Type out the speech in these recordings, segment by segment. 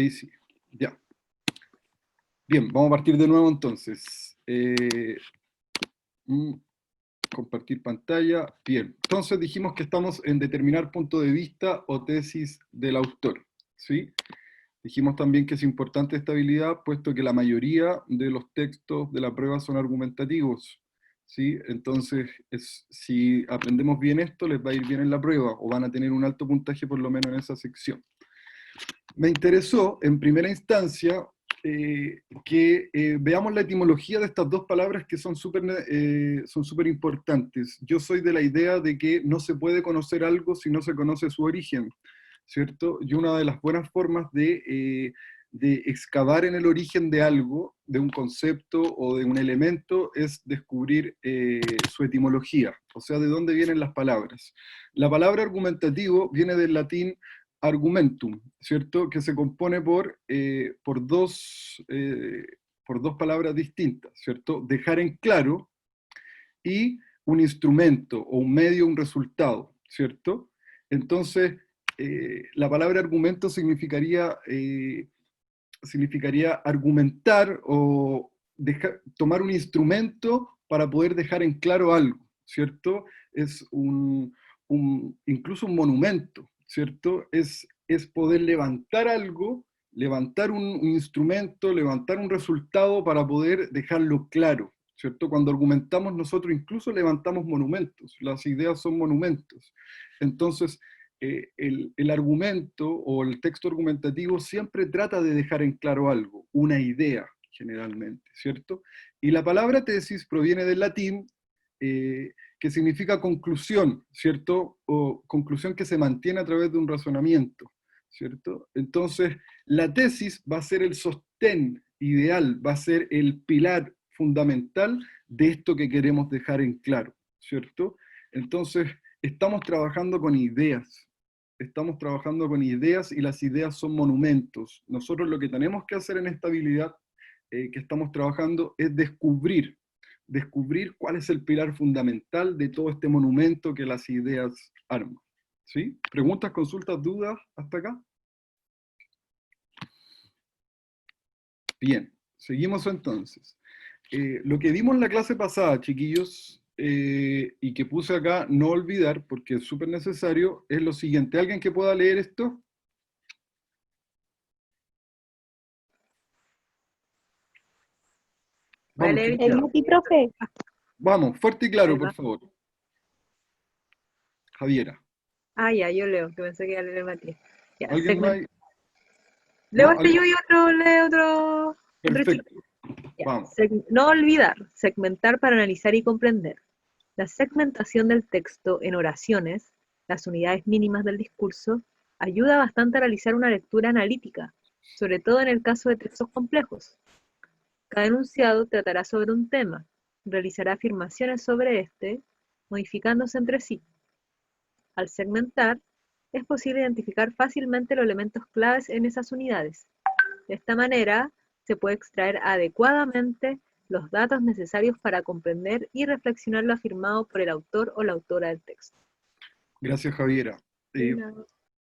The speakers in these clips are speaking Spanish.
ahí sí. Ya. Bien, vamos a partir de nuevo entonces. Compartir pantalla. Bien, entonces dijimos que estamos en determinar punto de vista o tesis del autor, ¿sí? Dijimos también que es importante esta habilidad, puesto que la mayoría de los textos de la prueba son argumentativos, ¿sí? Entonces, si aprendemos bien esto, les va a ir bien en la prueba, o van a tener un alto puntaje por lo menos en esa sección. Me interesó, en primera instancia, que veamos la etimología de estas dos palabras que son súper importantes. Yo soy de la idea de que no se puede conocer algo si no se conoce su origen, ¿cierto? Y una de las buenas formas de excavar en el origen de algo, de un concepto o de un elemento, es descubrir su etimología, o sea, de dónde vienen las palabras. La palabra argumentativo viene del latín argumentum, ¿cierto? Que se compone por dos palabras distintas, ¿cierto? Dejar en claro y un instrumento o un medio, un resultado, ¿cierto? Entonces, la palabra argumento significaría argumentar o tomar un instrumento para poder dejar en claro algo, ¿cierto? Es incluso un monumento, ¿cierto? Es poder levantar algo, levantar un instrumento, levantar un resultado para poder dejarlo claro, ¿cierto? Cuando argumentamos nosotros incluso levantamos monumentos, las ideas son monumentos. Entonces, el argumento o el texto argumentativo siempre trata de dejar en claro algo, una idea generalmente, ¿cierto? Y la palabra tesis proviene del latín, que significa conclusión, ¿cierto? O conclusión que se mantiene a través de un razonamiento, ¿cierto? Entonces, la tesis va a ser el sostén ideal, va a ser el pilar fundamental de esto que queremos dejar en claro, ¿cierto? Entonces, estamos trabajando con ideas, y las ideas son monumentos. Nosotros lo que tenemos que hacer en esta habilidad que estamos trabajando es descubrir cuál es el pilar fundamental de todo este monumento que las ideas arman. ¿Sí? ¿Preguntas, consultas, dudas hasta acá? Bien, seguimos entonces. Lo que vimos en la clase pasada, chiquillos, y que puse acá, no olvidar, porque es súper necesario, es lo siguiente. ¿Alguien que pueda leer esto? Vamos, El Mati, profe. vamos, fuerte y claro, por favor. Javiera. Ah, ya, yo leo, que pensé que iba a leer el Mati. Ya, ¿Alguien más? leo No, este yo y otro lee otro. perfecto. Ya. Vamos. No olvidar, segmentar para analizar y comprender. La segmentación del texto en oraciones, las unidades mínimas del discurso, ayuda bastante a realizar una lectura analítica, sobre todo en el caso de textos complejos. Cada enunciado tratará sobre un tema, realizará afirmaciones sobre este, modificándose entre sí. Al segmentar, es posible identificar fácilmente los elementos claves en esas unidades. De esta manera, se puede extraer adecuadamente los datos necesarios para comprender y reflexionar lo afirmado por el autor o la autora del texto. Gracias, Javiera.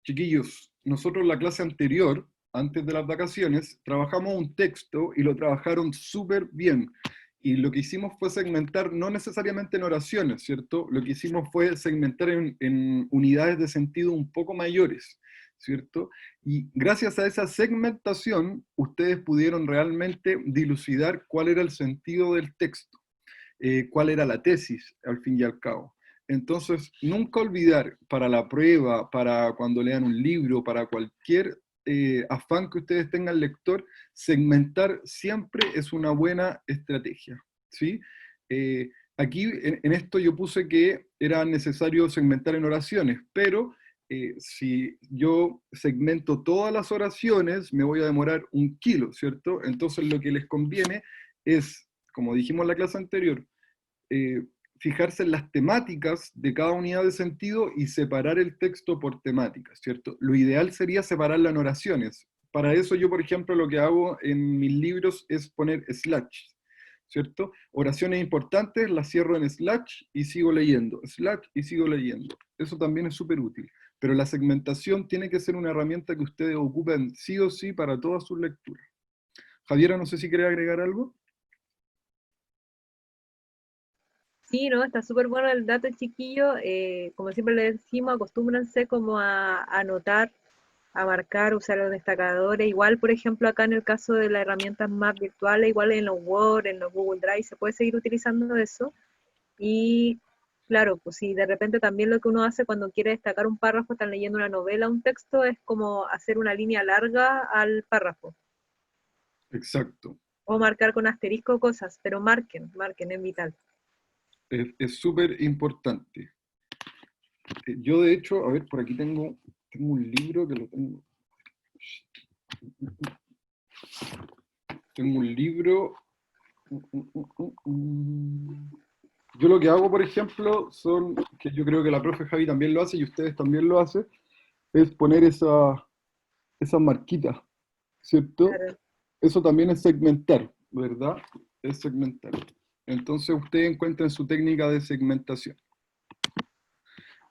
Chiquillos, nosotros en la clase anterior, antes de las vacaciones, trabajamos un texto y lo trabajaron súper bien. Y lo que hicimos fue segmentar, no necesariamente en oraciones, ¿cierto? Lo que hicimos fue segmentar en unidades de sentido un poco mayores, ¿cierto? Y gracias a esa segmentación, ustedes pudieron realmente dilucidar cuál era el sentido del texto, cuál era la tesis, al fin y al cabo. Entonces, nunca olvidar para la prueba, para cuando lean un libro, para cualquier afán que ustedes tengan lector, segmentar siempre es una buena estrategia, ¿sí? Aquí en esto yo puse que era necesario segmentar en oraciones, pero si yo segmento todas las oraciones, me voy a demorar 1 kilo, ¿cierto? Entonces lo que les conviene es, como dijimos en la clase anterior, fijarse en las temáticas de cada unidad de sentido y separar el texto por temáticas, ¿cierto? Lo ideal sería separarla en oraciones. Para eso yo, por ejemplo, lo que hago en mis libros es poner slash, ¿cierto? Oraciones importantes las cierro en slash y sigo leyendo, slash y sigo leyendo. Eso también es súper útil. pero la segmentación tiene que ser una herramienta que ustedes ocupen sí o sí para todas sus lecturas. Javiera, no sé si quiere agregar algo. Sí, no, está súper bueno el dato, chiquillo. Como siempre le decimos, acostúmbrense como a anotar, a marcar, usar los destacadores. Igual, por ejemplo, acá en el caso de las herramientas más virtuales, igual en los Word, en los Google Drive, se puede seguir utilizando eso. Y claro, pues si de repente también lo que uno hace cuando quiere destacar un párrafo, están leyendo una novela, un texto, es como hacer una línea larga al párrafo. Exacto. O marcar con asterisco cosas, pero marquen, es vital. Es súper importante. Yo, de hecho, a ver, por aquí tengo un libro que lo tengo. Tengo un libro. Yo lo que hago, por ejemplo, que yo creo que la profe Javi también lo hace y ustedes también lo hacen, es poner esa marquita, ¿cierto? Claro. Eso también es segmentar, ¿verdad? Es segmentar. Entonces ustedes encuentren su técnica de segmentación.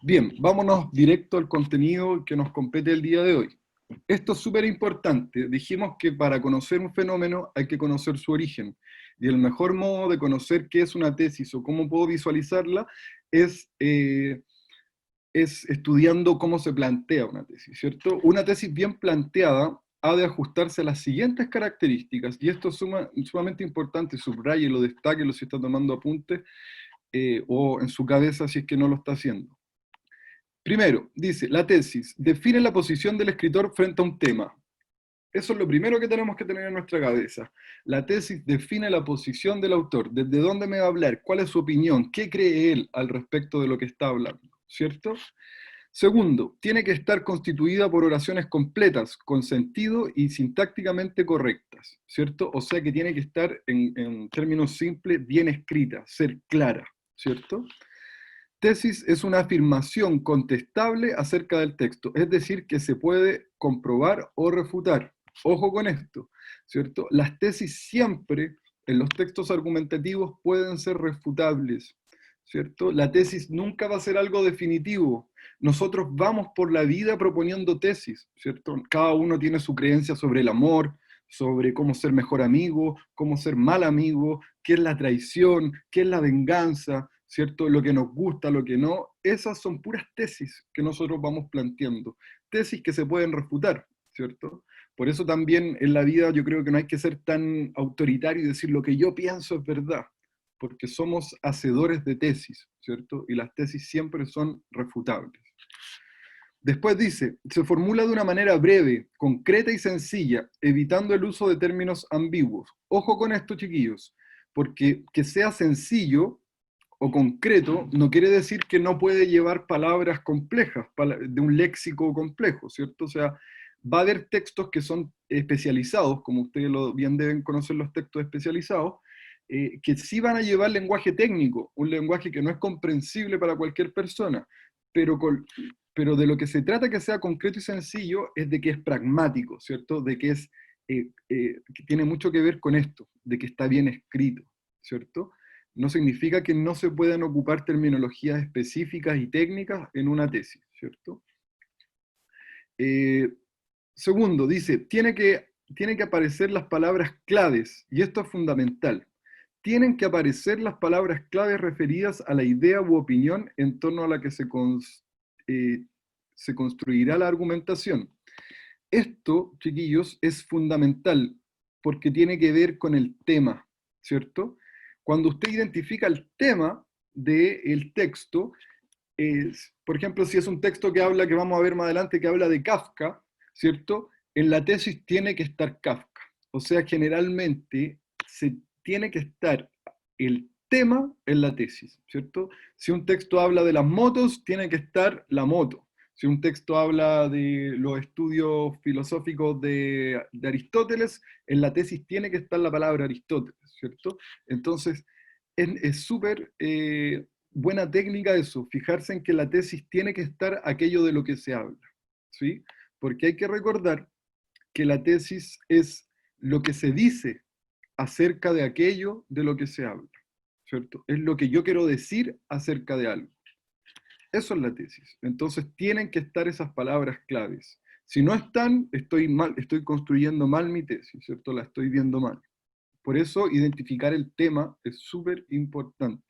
Bien, vámonos directo al contenido que nos compete el día de hoy. Esto es súper importante. Dijimos que para conocer un fenómeno hay que conocer su origen. Y el mejor modo de conocer qué es una tesis o cómo puedo visualizarla es estudiando cómo se plantea una tesis, ¿cierto? Una tesis bien planteada ha de ajustarse a las siguientes características, y esto es sumamente importante, subráyelo, destáquelo si está tomando apuntes, o en su cabeza si es que no lo está haciendo. Primero, dice, la tesis define la posición del escritor frente a un tema. Eso es lo primero que tenemos que tener en nuestra cabeza. La tesis define la posición del autor, desde dónde me va a hablar, cuál es su opinión, qué cree él al respecto de lo que está hablando, ¿cierto? Segundo, tiene que estar constituida por oraciones completas, con sentido y sintácticamente correctas, ¿cierto? O sea que tiene que estar, en términos simples, bien escrita, ser clara, ¿cierto? Tesis es una afirmación contestable acerca del texto, es decir, que se puede comprobar o refutar. Ojo con esto, ¿cierto? Las tesis siempre en los textos argumentativos pueden ser refutables, ¿cierto? La tesis nunca va a ser algo definitivo. Nosotros vamos por la vida proponiendo tesis, ¿cierto? Cada uno tiene su creencia sobre el amor, sobre cómo ser mejor amigo, cómo ser mal amigo, qué es la traición, qué es la venganza, ¿cierto? Lo que nos gusta, lo que no. Esas son puras tesis que nosotros vamos planteando. Tesis que se pueden refutar, ¿cierto? Por eso también en la vida yo creo que no hay que ser tan autoritario y decir lo que yo pienso es verdad, porque somos hacedores de tesis, ¿cierto? Y las tesis siempre son refutables. Después dice, se formula de una manera breve, concreta y sencilla, evitando el uso de términos ambiguos. Ojo con esto, chiquillos, porque que sea sencillo o concreto no quiere decir que no puede llevar palabras complejas, de un léxico complejo, ¿cierto? O sea, va a haber textos que son especializados, como ustedes bien deben conocer los textos especializados, que sí van a llevar lenguaje técnico, un lenguaje que no es comprensible para cualquier persona, pero, pero de lo que se trata que sea concreto y sencillo es de que es pragmático, ¿cierto? De que que tiene mucho que ver con esto, de que está bien escrito, ¿cierto? No significa que no se puedan ocupar terminologías específicas y técnicas en una tesis, ¿cierto? Eh, Segundo, dice, tiene que aparecer las palabras claves, y esto es fundamental. Tienen que aparecer las palabras claves referidas a la idea u opinión en torno a la que se construirá la argumentación. Esto, chiquillos, es fundamental porque tiene que ver con el tema, ¿cierto? Cuando usted identifica el tema del texto, por ejemplo, si es un texto que habla, que vamos a ver más adelante, que habla de Kafka, ¿cierto? En la tesis tiene que estar Kafka. O sea, generalmente se tiene que estar el tema en la tesis, ¿cierto? Si un texto habla de las motos, tiene que estar la moto. Si un texto habla de los estudios filosóficos de Aristóteles, en la tesis tiene que estar la palabra Aristóteles, ¿cierto? Entonces, es súper buena técnica eso, fijarse en que la tesis tiene que estar aquello de lo que se habla, ¿sí? Porque hay que recordar que la tesis es lo que se dice acerca de aquello de lo que se habla, ¿cierto? Es lo que yo quiero decir acerca de algo. Eso es la tesis. Entonces tienen que estar esas palabras claves. Si no están, estoy mal, estoy construyendo mal mi tesis, ¿cierto? La estoy viendo mal. Por eso identificar el tema es súper importante.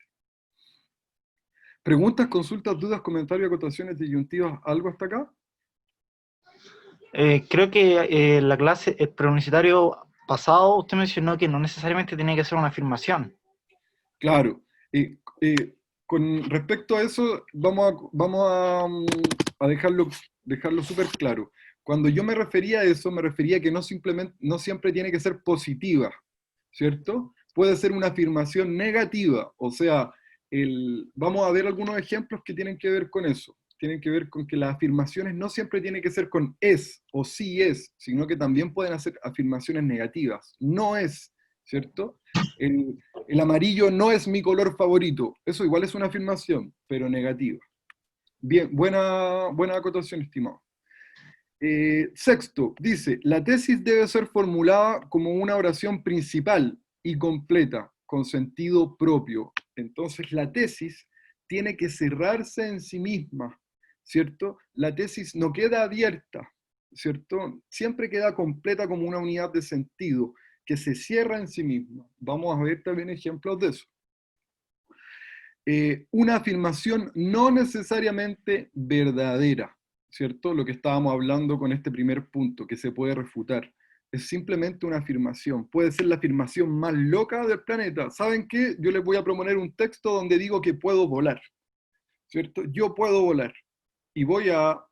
¿Preguntas, consultas, dudas, comentarios, acotaciones, disyuntivas, algo hasta acá? Creo que la clase, el preuniversitario pasado, usted mencionó que no necesariamente tiene que ser una afirmación. Claro. Con respecto a eso, vamos a dejarlo súper claro. Cuando yo me refería a eso, me refería a que no siempre tiene que ser positiva, ¿cierto? Puede ser una afirmación negativa, o sea, vamos a ver algunos ejemplos que tienen que ver con eso. Tienen que ver con que las afirmaciones no siempre tienen que ser con es o sí es, sino que también pueden hacer afirmaciones negativas. No es, ¿cierto? El amarillo no es mi color favorito. Eso igual es una afirmación, pero negativa. Bien, buena acotación, estimado. Sexto, dice, la tesis debe ser formulada como una oración principal y completa, con sentido propio. Entonces la tesis tiene que cerrarse en sí misma, ¿cierto? La tesis no queda abierta, ¿cierto? Siempre queda completa como una unidad de sentido, que se cierra en sí misma. Vamos a ver también ejemplos de eso. Una afirmación no necesariamente verdadera, ¿cierto? Lo que estábamos hablando con este primer punto, que se puede refutar. Es simplemente una afirmación. Puede ser la afirmación más loca del planeta. ¿Saben qué? Yo les voy a proponer un texto donde digo que puedo volar, ¿cierto? Yo puedo volar. Y voy a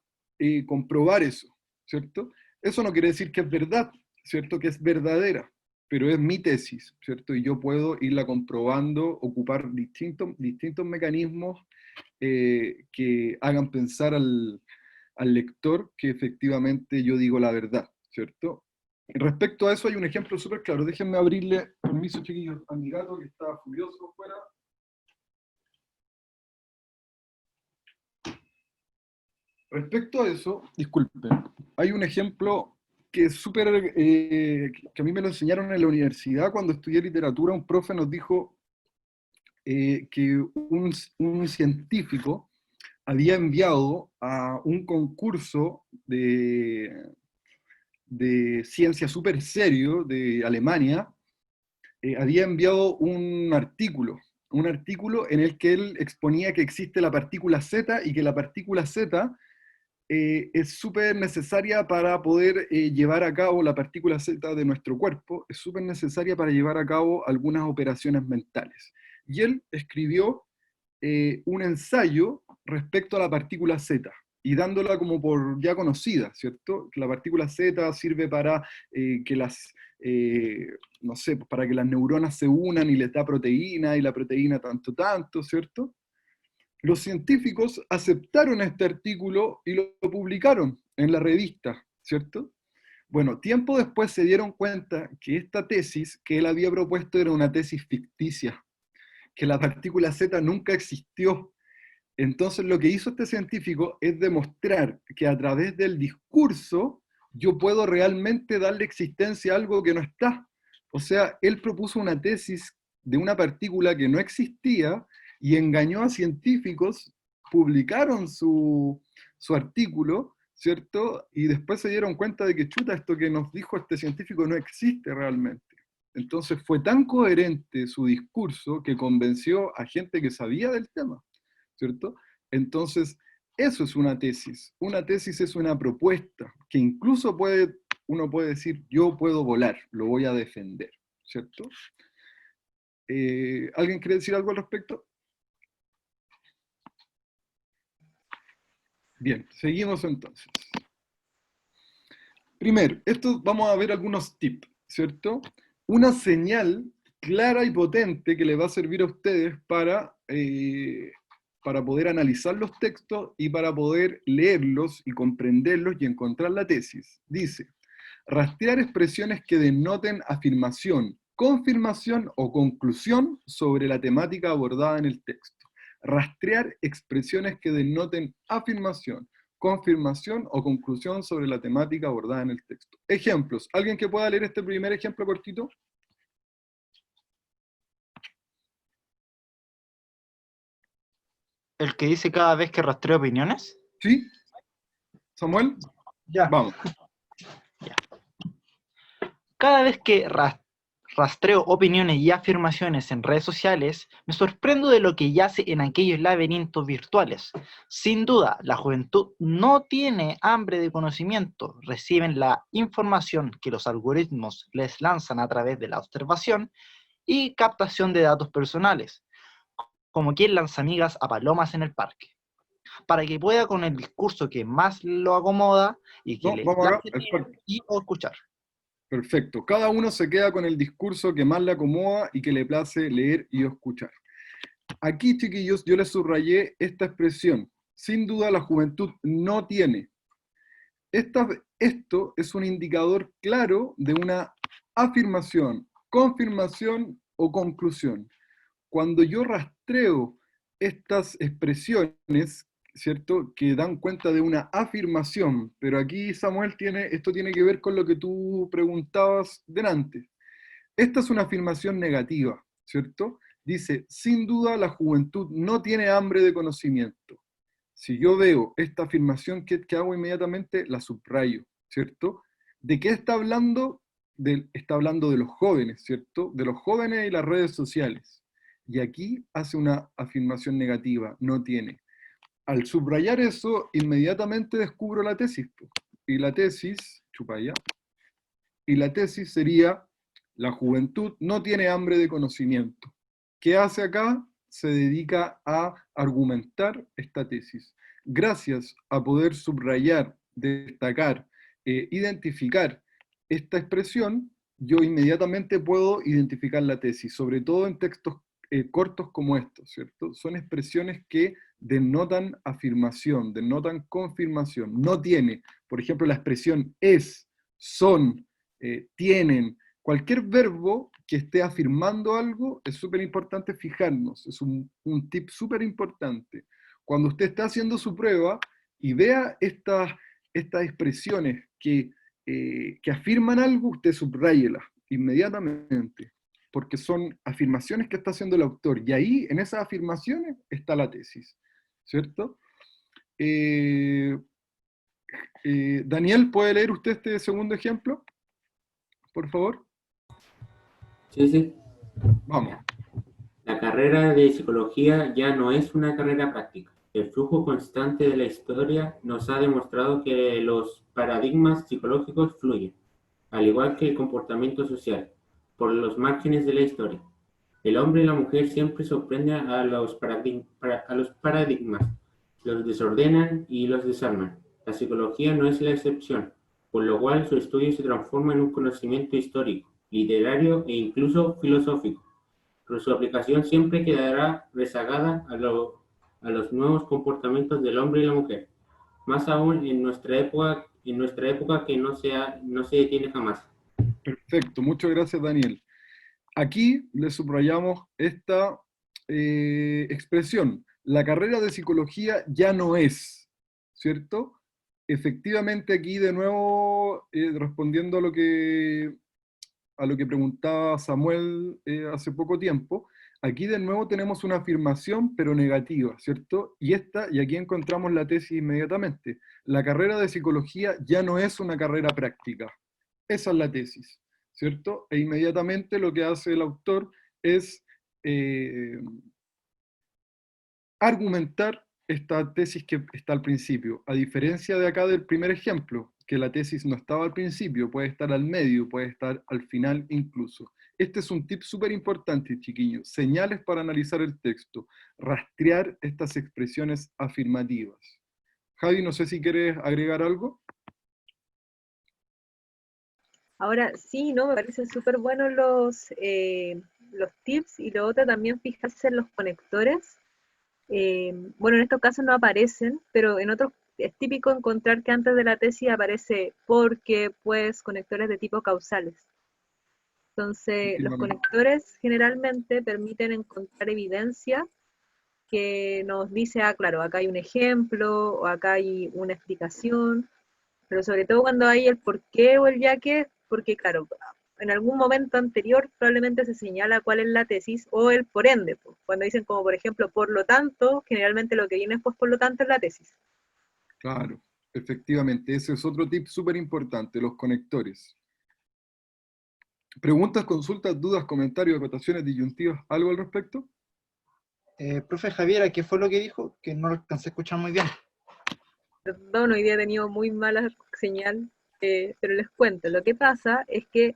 comprobar eso, ¿cierto? Eso no quiere decir que es verdad, ¿cierto? Que es verdadera, pero es mi tesis, ¿cierto? Y yo puedo irla comprobando, ocupar distintos mecanismos que hagan pensar al lector que efectivamente yo digo la verdad, ¿cierto? Respecto a eso hay un ejemplo súper claro. Déjenme abrirle, permiso chiquillos, a mi gato que está furioso fuera. Respecto a eso, disculpen, hay un ejemplo que es súper, que a mí me lo enseñaron en la universidad cuando estudié literatura. Un profe nos dijo que un científico había enviado a un concurso de ciencia súper serio de Alemania, había enviado un artículo en el que él exponía que existe la partícula Z y que la partícula Z es súper necesaria para poder llevar a cabo la partícula Z de nuestro cuerpo, es súper necesaria para llevar a cabo algunas operaciones mentales. Y él escribió un ensayo respecto a la partícula Z, y dándola como por ya conocida, ¿cierto? Que la partícula Z sirve para que no sé, para que las neuronas se unan y les da proteína, y la proteína tanto, ¿cierto? Los científicos aceptaron este artículo y lo publicaron en la revista, ¿cierto? Bueno, tiempo después se dieron cuenta que esta tesis que él había propuesto era una tesis ficticia, que la partícula Z nunca existió. Entonces lo que hizo este científico es demostrar que a través del discurso yo puedo realmente darle existencia a algo que no está. O sea, él propuso una tesis de una partícula que no existía y engañó a científicos, publicaron su artículo, ¿cierto? Y después se dieron cuenta de que chuta, esto que nos dijo este científico no existe realmente. Entonces fue tan coherente su discurso que convenció a gente que sabía del tema, ¿cierto? Entonces, eso es una tesis. Una tesis es una propuesta que incluso uno puede decir, yo puedo volar, lo voy a defender, ¿cierto? ¿Alguien quiere decir algo al respecto? Bien, seguimos entonces. Primero, vamos a ver algunos tips, ¿cierto? Una señal clara y potente que le va a servir a ustedes para poder analizar los textos y para poder leerlos y comprenderlos y encontrar la tesis. Dice, rastrear expresiones que denoten afirmación, confirmación o conclusión sobre la temática abordada en el texto. Rastrear expresiones que denoten afirmación, confirmación o conclusión sobre la temática abordada en el texto. Ejemplos. ¿Alguien que pueda leer este primer ejemplo cortito? ¿El que dice cada vez que rastreo opiniones? ¿Sí? ¿Samuel? Ya. Vamos. Cada vez que rastreo opiniones y afirmaciones en redes sociales, me sorprendo de lo que yace en aquellos laberintos virtuales. Sin duda, la juventud no tiene hambre de conocimiento, reciben la información que los algoritmos les lanzan a través de la observación y captación de datos personales, como quien lanza migas a palomas en el parque, para que pueda con el discurso que más lo acomoda y que No, le vamos acá. place leer y o escuchar. Perfecto. Cada uno se queda con el discurso que más le acomoda y que le place leer y escuchar. Aquí, chiquillos, yo les subrayé esta expresión. Sin duda la juventud no tiene. Esto es un indicador claro de una afirmación, confirmación o conclusión. Cuando yo rastreo estas expresiones, ¿cierto?, que dan cuenta de una afirmación, pero aquí Samuel esto tiene que ver con lo que tú preguntabas delante. Esta es una afirmación negativa, ¿cierto? Dice, sin duda la juventud no tiene hambre de conocimiento. Si yo veo esta afirmación, ¿qué hago inmediatamente? La subrayo, ¿cierto? ¿De qué está hablando? Está hablando de los jóvenes, ¿cierto? De los jóvenes y las redes sociales. Y aquí hace una afirmación negativa, no tiene. Al subrayar eso, inmediatamente descubro la tesis. Y la tesis, chupaya, y la tesis sería, la juventud no tiene hambre de conocimiento. ¿Qué hace acá? Se dedica a argumentar esta tesis. Gracias a poder subrayar, destacar, identificar esta expresión, yo inmediatamente puedo identificar la tesis, sobre todo en textos cortos como estos, ¿cierto? Son expresiones que denotan afirmación, denotan confirmación. No tiene, por ejemplo, la expresión es, son, tienen, cualquier verbo que esté afirmando algo, es súper importante fijarnos, es un tip súper importante. Cuando usted está haciendo su prueba y vea estas expresiones que afirman algo, usted subrayelas inmediatamente, porque son afirmaciones que está haciendo el autor, y ahí, en esas afirmaciones, está la tesis, ¿cierto? Daniel, ¿puede leer usted este segundo ejemplo? Por favor. Sí, sí. Vamos. La carrera de psicología ya no es una carrera práctica. El flujo constante de la historia nos ha demostrado que los paradigmas psicológicos fluyen, al igual que el comportamiento social, por los márgenes de la historia. El hombre y la mujer siempre sorprenden a los paradigmas, los desordenan y los desarman. La psicología no es la excepción, por lo cual su estudio se transforma en un conocimiento histórico, literario e incluso filosófico, pero su aplicación siempre quedará rezagada a los nuevos comportamientos del hombre y la mujer, más aún en nuestra época que no se detiene jamás. Perfecto, muchas gracias, Daniel. Aquí le subrayamos esta expresión. La carrera de psicología ya no es, ¿cierto? Efectivamente, aquí de nuevo, respondiendo a lo que preguntaba Samuel hace poco tiempo, aquí de nuevo tenemos una afirmación, pero negativa, ¿cierto? Y aquí encontramos la tesis inmediatamente. La carrera de psicología ya no es una carrera práctica. Esa es la tesis, ¿cierto? E inmediatamente lo que hace el autor es argumentar esta tesis que está al principio, a diferencia de acá del primer ejemplo, que la tesis no estaba al principio, puede estar al medio, puede estar al final incluso. Este es un tip súper importante, chiquillos, señales para analizar el texto, rastrear estas expresiones afirmativas. Javi, no sé si quieres agregar algo. Ahora sí, ¿no? Me parecen súper buenos los tips, y lo otro también fijarse en los conectores. Bueno, en estos casos no aparecen, pero en otros es típico encontrar que antes de la tesis aparece porque, pues, conectores de tipo causales. Entonces, los conectores generalmente permiten encontrar evidencia que nos dice, ah, claro, acá hay un ejemplo, o acá hay una explicación, pero sobre todo cuando hay el por qué o el ya que, porque claro, en algún momento anterior probablemente se señala cuál es la tesis o el por ende. Pues. Cuando dicen como por ejemplo por lo tanto, generalmente lo que viene después por lo tanto es la tesis. Claro, efectivamente, ese es otro tip súper importante, los conectores. ¿Preguntas, consultas, dudas, comentarios, acotaciones, disyuntivas, algo al respecto? Profe Javiera, ¿qué fue lo que dijo? Que no lo alcancé a escuchar muy bien. Perdón, hoy día he tenido muy mala señal, pero les cuento. Lo que pasa es que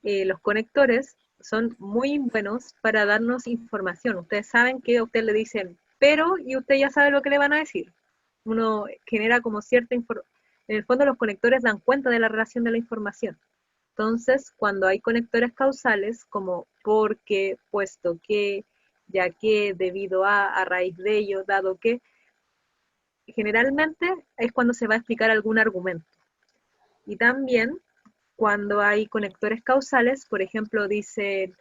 los conectores son muy buenos para darnos información. Ustedes saben que a usted le dicen pero y usted ya sabe lo que le van a decir. Uno genera como cierta información. En el fondo los conectores dan cuenta de la relación de la información. Entonces, cuando hay conectores causales como porque, puesto que, ya que, debido a raíz de ello, dado que, generalmente es cuando se va a explicar algún argumento. Y también cuando hay conectores causales, por ejemplo, dice,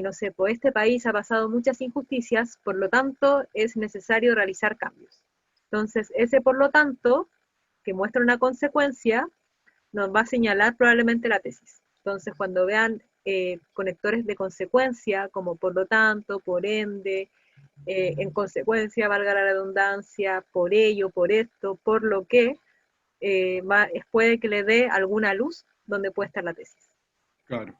no sé, pues este país ha pasado muchas injusticias, por lo tanto es necesario realizar cambios. Entonces, ese por lo tanto, que muestra una consecuencia, nos va a señalar probablemente la tesis. Entonces, cuando vean conectores de consecuencia, como por lo tanto, por ende, en consecuencia, valga la redundancia, por ello, por esto, por lo que, puede que le dé alguna luz donde puede estar la tesis. Claro.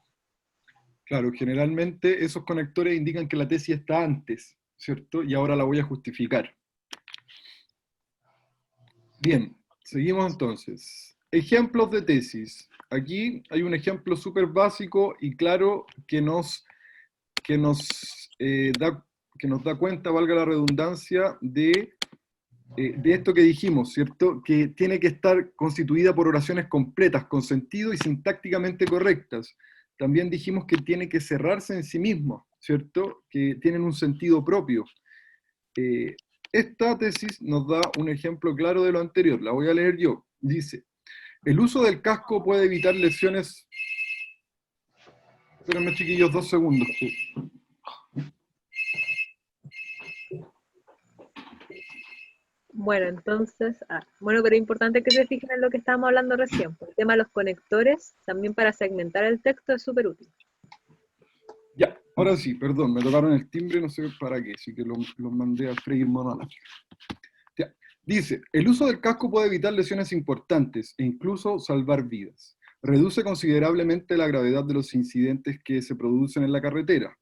Claro, generalmente esos conectores indican que la tesis está antes, ¿cierto? Y ahora la voy a justificar. Bien, seguimos entonces. Ejemplos de tesis. Aquí hay un ejemplo súper básico y claro que nos da cuenta, valga la redundancia, de esto que dijimos, ¿cierto? Que tiene que estar constituida por oraciones completas, con sentido y sintácticamente correctas. También dijimos que tiene que cerrarse en sí mismo, ¿cierto? Que tienen un sentido propio. Esta tesis nos da un ejemplo claro de lo anterior, la voy a leer yo. Dice, el uso del casco puede evitar lesiones... Espérenme, chiquillos, 2 segundos. Bueno, entonces, bueno, pero es importante que se fijen en lo que estábamos hablando recién. El tema de los conectores, también para segmentar el texto, es súper útil. Ya, ahora sí, perdón, me tocaron el timbre, no sé para qué, así que lo mandé a freír mano a la chica. Ya, dice, el uso del casco puede evitar lesiones importantes e incluso salvar vidas. Reduce considerablemente la gravedad de los incidentes que se producen en la carretera.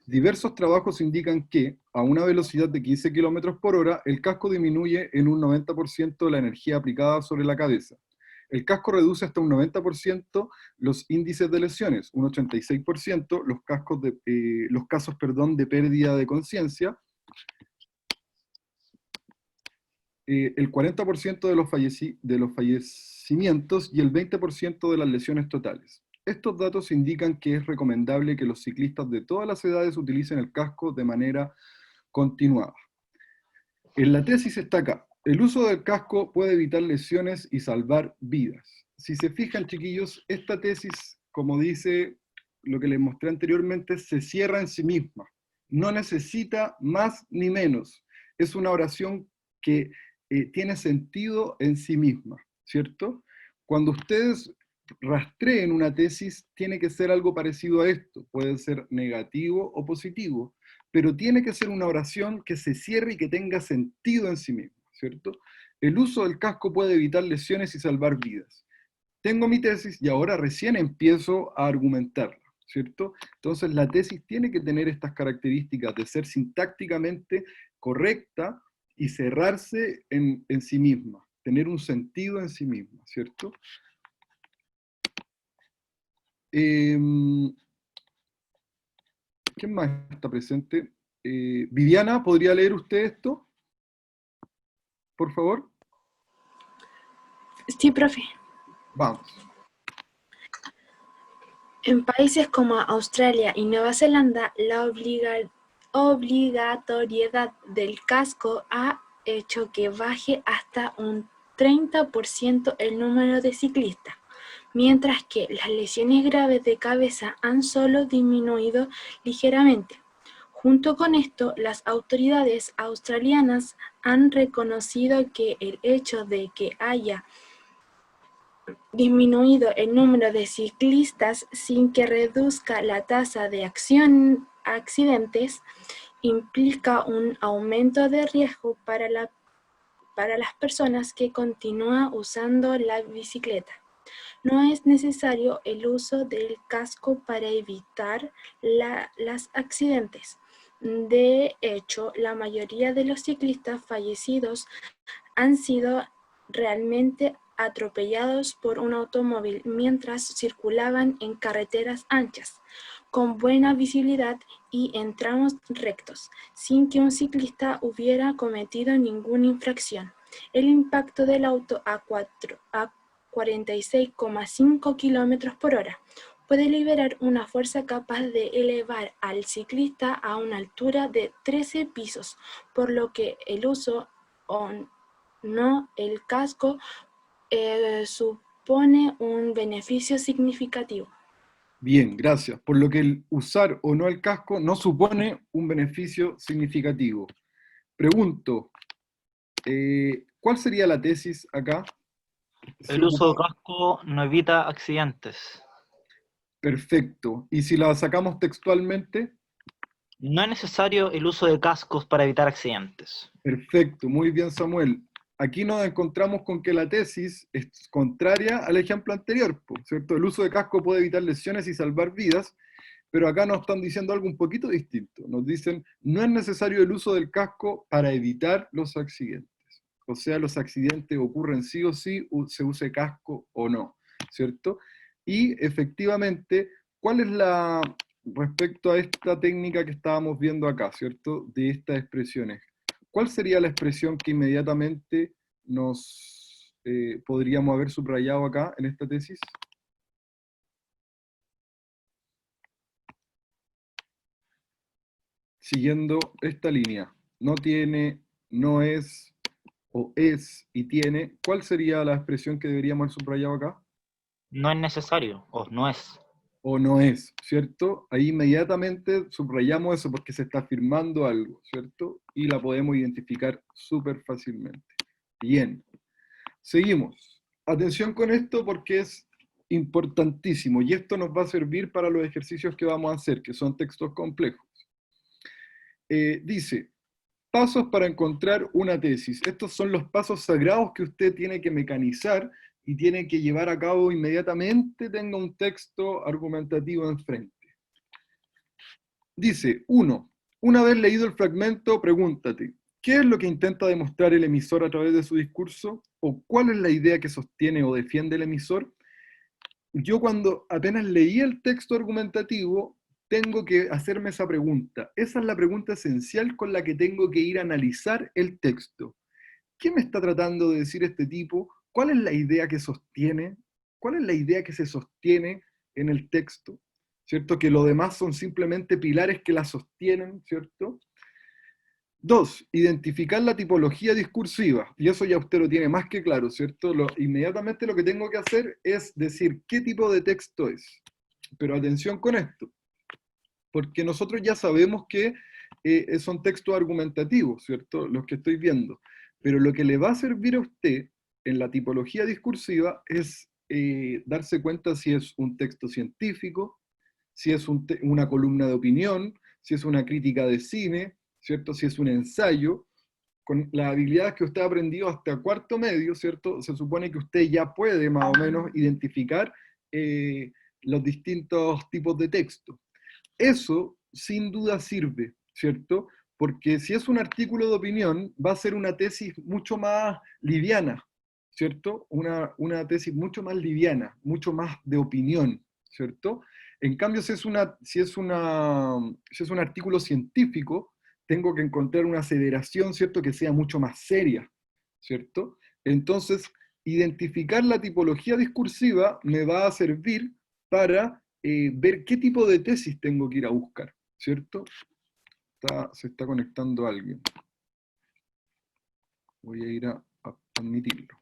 Diversos trabajos indican que, a una velocidad de 15 km por hora, el casco disminuye en un 90% la energía aplicada sobre la cabeza. El casco reduce hasta un 90% los índices de lesiones, un 86% los casos de pérdida de conciencia, el 40% de los fallecimientos y el 20% de las lesiones totales. Estos datos indican que es recomendable que los ciclistas de todas las edades utilicen el casco de manera continuada. En la tesis está acá. El uso del casco puede evitar lesiones y salvar vidas. Si se fijan, chiquillos, esta tesis, como dice lo que les mostré anteriormente, se cierra en sí misma. No necesita más ni menos. Es una oración que tiene sentido en sí misma, ¿cierto? Cuando ustedes rastreen una tesis, tiene que ser algo parecido a esto. Puede ser negativo o positivo, pero tiene que ser una oración que se cierre y que tenga sentido en sí misma, ¿cierto? El uso del casco puede evitar lesiones y salvar vidas. Tengo mi tesis y ahora recién empiezo a argumentarla, ¿cierto? Entonces la tesis tiene que tener estas características de ser sintácticamente correcta y cerrarse en sí misma, tener un sentido en sí misma, ¿cierto? ¿Quién más está presente? Viviana, ¿podría leer usted esto? Por favor. Sí, profe. Vamos. En países como Australia y Nueva Zelanda, la obligatoriedad del casco ha hecho que baje hasta un 30% el número de ciclistas, mientras que las lesiones graves de cabeza han solo disminuido ligeramente. Junto con esto, las autoridades australianas han reconocido que el hecho de que haya disminuido el número de ciclistas sin que reduzca la tasa de accidentes, implica un aumento de riesgo para las personas que continúan usando la bicicleta. No es necesario el uso del casco para evitar los accidentes. De hecho, la mayoría de los ciclistas fallecidos han sido realmente atropellados por un automóvil mientras circulaban en carreteras anchas, con buena visibilidad y en tramos rectos, sin que un ciclista hubiera cometido ninguna infracción. El impacto del auto a 46,5 km/h puede liberar una fuerza capaz de elevar al ciclista a una altura de 13 pisos, por lo que el uso o no el casco supone un beneficio significativo. Bien, gracias. Por lo que el usar o no el casco no supone un beneficio significativo. Pregunto, ¿cuál sería la tesis acá? El uso de casco no evita accidentes. Perfecto. ¿Y si la sacamos textualmente? No es necesario el uso de cascos para evitar accidentes. Perfecto, muy bien, Samuel. Aquí nos encontramos con que la tesis es contraria al ejemplo anterior, ¿cierto? El uso de casco puede evitar lesiones y salvar vidas, pero acá nos están diciendo algo un poquito distinto. Nos dicen, no es necesario el uso del casco para evitar los accidentes. O sea, los accidentes ocurren sí o sí, se use casco o no, ¿cierto? Y efectivamente, ¿cuál es la, respecto a esta técnica que estábamos viendo acá, ¿cierto? De estas expresiones? ¿Cuál sería la expresión que inmediatamente nos podríamos haber subrayado acá en esta tesis? Siguiendo esta línea, no tiene, no es, o es y tiene, ¿cuál sería la expresión que deberíamos haber subrayado acá? No es necesario, o no es. O no es, ¿cierto? Ahí inmediatamente subrayamos eso porque se está afirmando algo, ¿cierto? Y la podemos identificar súper fácilmente. Bien, seguimos. Atención con esto porque es importantísimo y esto nos va a servir para los ejercicios que vamos a hacer, que son textos complejos. Dice, pasos para encontrar una tesis. Estos son los pasos sagrados que usted tiene que mecanizar y tiene que llevar a cabo inmediatamente tenga un texto argumentativo enfrente. Dice, 1. Una vez leído el fragmento, pregúntate, ¿qué es lo que intenta demostrar el emisor a través de su discurso? ¿O cuál es la idea que sostiene o defiende el emisor? Yo cuando apenas leí el texto argumentativo, tengo que hacerme esa pregunta. Esa es la pregunta esencial con la que tengo que ir a analizar el texto. ¿Qué me está tratando de decir este tipo? ¿Cuál es la idea que sostiene? ¿Cuál es la idea que se sostiene en el texto? ¿Cierto? Que lo demás son simplemente pilares que la sostienen, ¿cierto? 2. Identificar la tipología discursiva. Y eso ya usted lo tiene más que claro, ¿cierto? Inmediatamente lo que tengo que hacer es decir qué tipo de texto es. Pero atención con esto, porque nosotros ya sabemos que son textos argumentativos, ¿cierto? Los que estoy viendo. Pero lo que le va a servir a usted en la tipología discursiva es darse cuenta si es un texto científico, si es una columna de opinión, si es una crítica de cine, ¿cierto? Si es un ensayo. Con las habilidades que usted ha aprendido hasta cuarto medio, ¿cierto? Se supone que usted ya puede más o menos identificar los distintos tipos de texto. Eso sin duda sirve, ¿cierto? Porque si es un artículo de opinión, va a ser una tesis mucho más liviana, ¿cierto? Una tesis mucho más liviana, mucho más de opinión, ¿cierto? En cambio, si es un artículo científico, tengo que encontrar una aseveración, ¿cierto? Que sea mucho más seria, ¿cierto? Entonces, identificar la tipología discursiva me va a servir para ver qué tipo de tesis tengo que ir a buscar, ¿cierto? Se está conectando alguien. Voy a ir a admitirlo.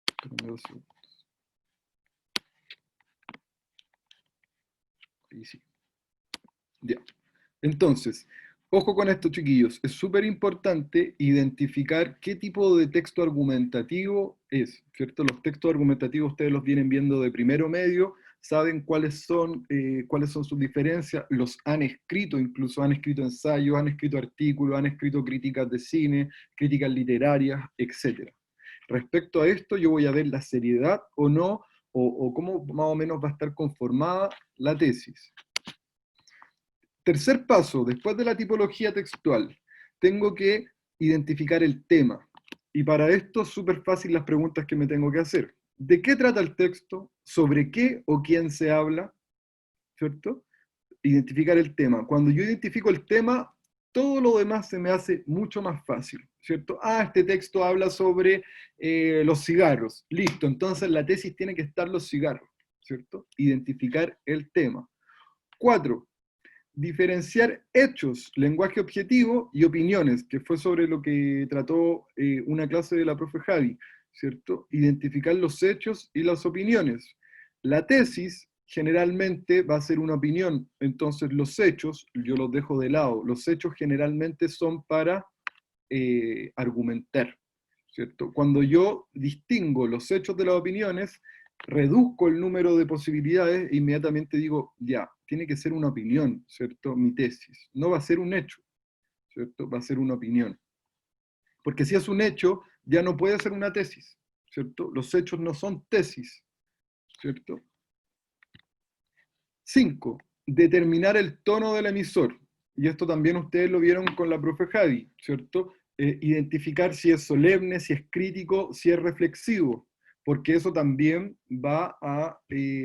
Espérame 2 segundos. Ahí sí. Ya. Entonces, Ojo con esto, chiquillos, es súper importante identificar qué tipo de texto argumentativo es, ¿cierto? Los textos argumentativos ustedes los vienen viendo de primero medio, saben cuáles son sus diferencias, los han escrito, incluso han escrito ensayos, han escrito artículos, han escrito críticas de cine, críticas literarias, etc. Respecto a esto, yo voy a ver la seriedad o no, o cómo más o menos va a estar conformada la tesis. Tercer paso, después de la tipología textual, tengo que identificar el tema. Y para esto es súper fácil las preguntas que me tengo que hacer. ¿De qué trata el texto? ¿Sobre qué o quién se habla? ¿Cierto? Identificar el tema. Cuando yo identifico el tema, todo lo demás se me hace mucho más fácil, ¿cierto? Ah, este texto habla sobre los cigarros. Listo, entonces la tesis tiene que estar los cigarros, ¿cierto? Identificar el tema. 4. Diferenciar hechos, lenguaje objetivo y opiniones, que fue sobre lo que trató una clase de la profe Javi, ¿cierto? Identificar los hechos y las opiniones. La tesis generalmente va a ser una opinión, entonces los hechos yo los dejo de lado. Los hechos generalmente son para argumentar, ¿cierto? Cuando yo distingo los hechos de las opiniones, reduzco el número de posibilidades e inmediatamente digo, ya, tiene que ser una opinión, ¿cierto? Mi tesis. No va a ser un hecho, ¿cierto? Va a ser una opinión. Porque si es un hecho, ya no puede ser una tesis, ¿cierto? Los hechos no son tesis, ¿cierto? 5. Determinar el tono del emisor. Y esto también ustedes lo vieron con la profe Javi, ¿cierto? Identificar si es solemne, si es crítico, si es reflexivo, porque eso también va a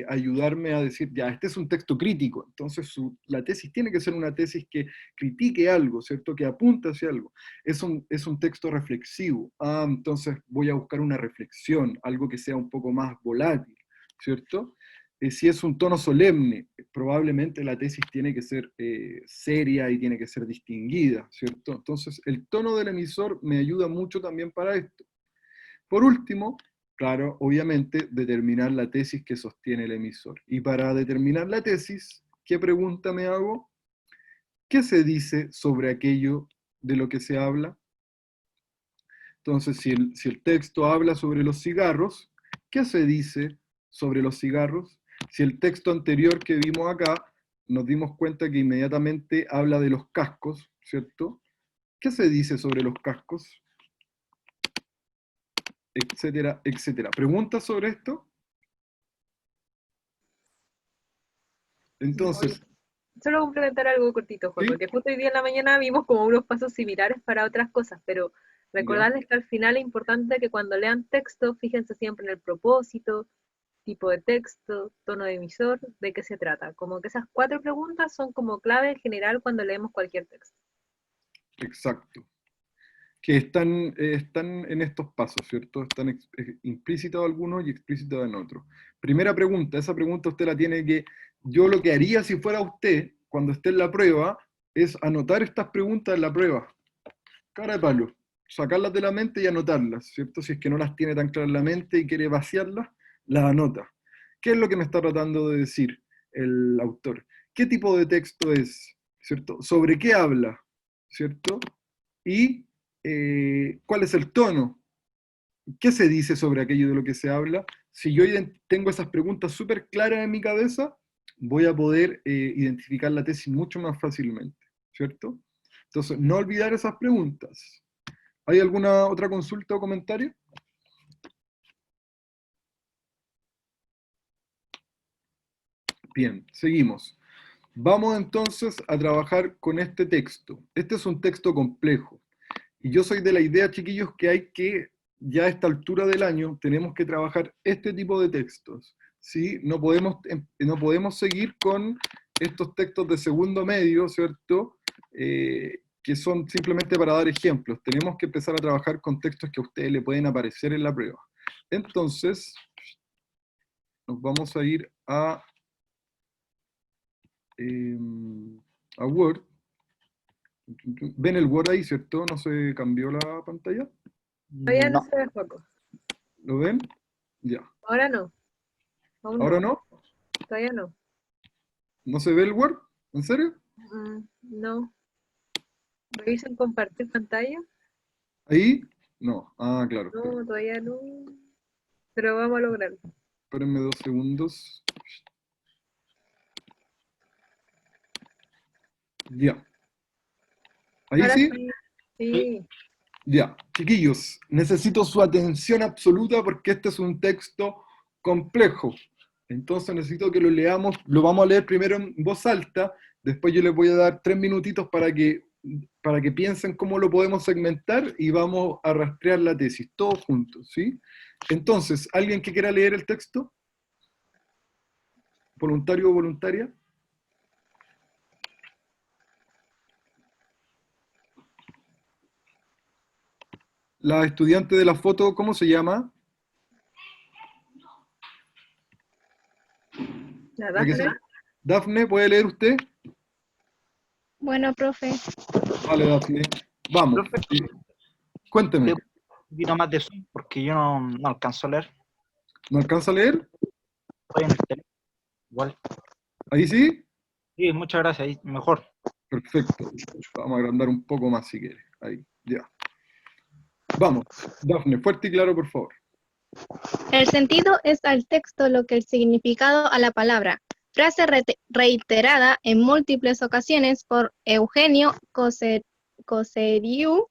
ayudarme a decir, ya, este es un texto crítico, entonces la tesis tiene que ser una tesis que critique algo, ¿cierto? Que apunte hacia algo. Es un texto reflexivo, entonces voy a buscar una reflexión, algo que sea un poco más volátil, ¿cierto? Si es un tono solemne, probablemente la tesis tiene que ser seria y tiene que ser distinguida, ¿cierto? Entonces, el tono del emisor me ayuda mucho también para esto. Por último, claro, obviamente, determinar la tesis que sostiene el emisor. Y para determinar la tesis, ¿qué pregunta me hago? ¿Qué se dice sobre aquello de lo que se habla? Entonces, si el texto habla sobre los cigarros, ¿qué se dice sobre los cigarros? Si el texto anterior que vimos acá, nos dimos cuenta que inmediatamente habla de los cascos, ¿cierto? ¿Qué se dice sobre los cascos? Etcétera, etcétera. ¿Preguntas sobre esto? Entonces, Solo complementar algo cortito, Juan, ¿sí? porque justo hoy día en la mañana vimos como unos pasos similares para otras cosas, pero recordarles que al final es importante que cuando lean texto, fíjense siempre en el propósito, tipo de texto, tono de emisor, de qué se trata. Como que esas 4 preguntas son como clave en general cuando leemos cualquier texto. Exacto. Que están en estos pasos, ¿cierto? Están implícitos algunos y explícitos en otros. Primera pregunta, esa pregunta usted la tiene que, yo lo que haría si fuera usted, cuando esté en la prueba, es anotar estas preguntas en la prueba. Cara de palo. Sacarlas de la mente y anotarlas, ¿cierto? Si es que no las tiene tan claras en la mente y quiere vaciarlas, las anota. ¿Qué es lo que me está tratando de decir el autor? ¿Qué tipo de texto es? ¿Cierto? ¿Sobre qué habla? ¿Cierto? Y cuál es el tono, qué se dice sobre aquello de lo que se habla. Si yo tengo esas preguntas súper claras en mi cabeza, voy a poder identificar la tesis mucho más fácilmente, ¿cierto? Entonces, no olvidar esas preguntas. ¿Hay alguna otra consulta o comentario? Bien, seguimos. Vamos entonces a trabajar con este texto. Este es un texto complejo. Y yo soy de la idea, chiquillos, que hay que, ya a esta altura del año, tenemos que trabajar este tipo de textos, ¿sí? No podemos seguir con estos textos de segundo medio, ¿cierto? Que son simplemente para dar ejemplos. Tenemos que empezar a trabajar con textos que a ustedes le pueden aparecer en la prueba. Entonces, nos vamos a ir a Word. ¿Ven el Word ahí, cierto? ¿No se cambió la pantalla? Todavía no No. se ve, Joaco. ¿Lo ven? Ya. Ahora no. Aún ¿Ahora no? Todavía no. ¿No se ve el Word? ¿En serio? No. Revisen compartir pantalla. ¿Ahí? No. Ah, claro. No, todavía no. Pero vamos a lograrlo. Espérenme 2 segundos. Ya. ¿Ahí Ahora sí? sí. Sí. Ya. Chiquillos, necesito su atención absoluta porque este es un texto complejo. Entonces necesito que lo leamos, lo vamos a leer primero en voz alta, después yo les voy a dar 3 minutitos para que piensen cómo lo podemos segmentar y vamos a rastrear la tesis, todos juntos, ¿sí? Entonces, ¿alguien que quiera leer el texto? ¿Voluntario o voluntaria? La estudiante de la foto, ¿cómo se llama? La ¿La que Dafne. sí? Dafne, ¿puede leer usted? Bueno, profe. Vale, Dafne. Vamos. Profe, Cuénteme. un poquito más de Zoom, porque yo no alcanzo a leer. ¿No alcanza a leer? Estoy en el teléfono. Igual. ¿Ahí sí? Sí, muchas gracias. Ahí, mejor. Perfecto. Vamos a agrandar un poco más si quiere. Ahí, ya. Vamos. Dafne, fuerte y claro, por favor. El sentido es al texto lo que el significado a la palabra. Frase reiterada en múltiples ocasiones por Eugenio Coseriu.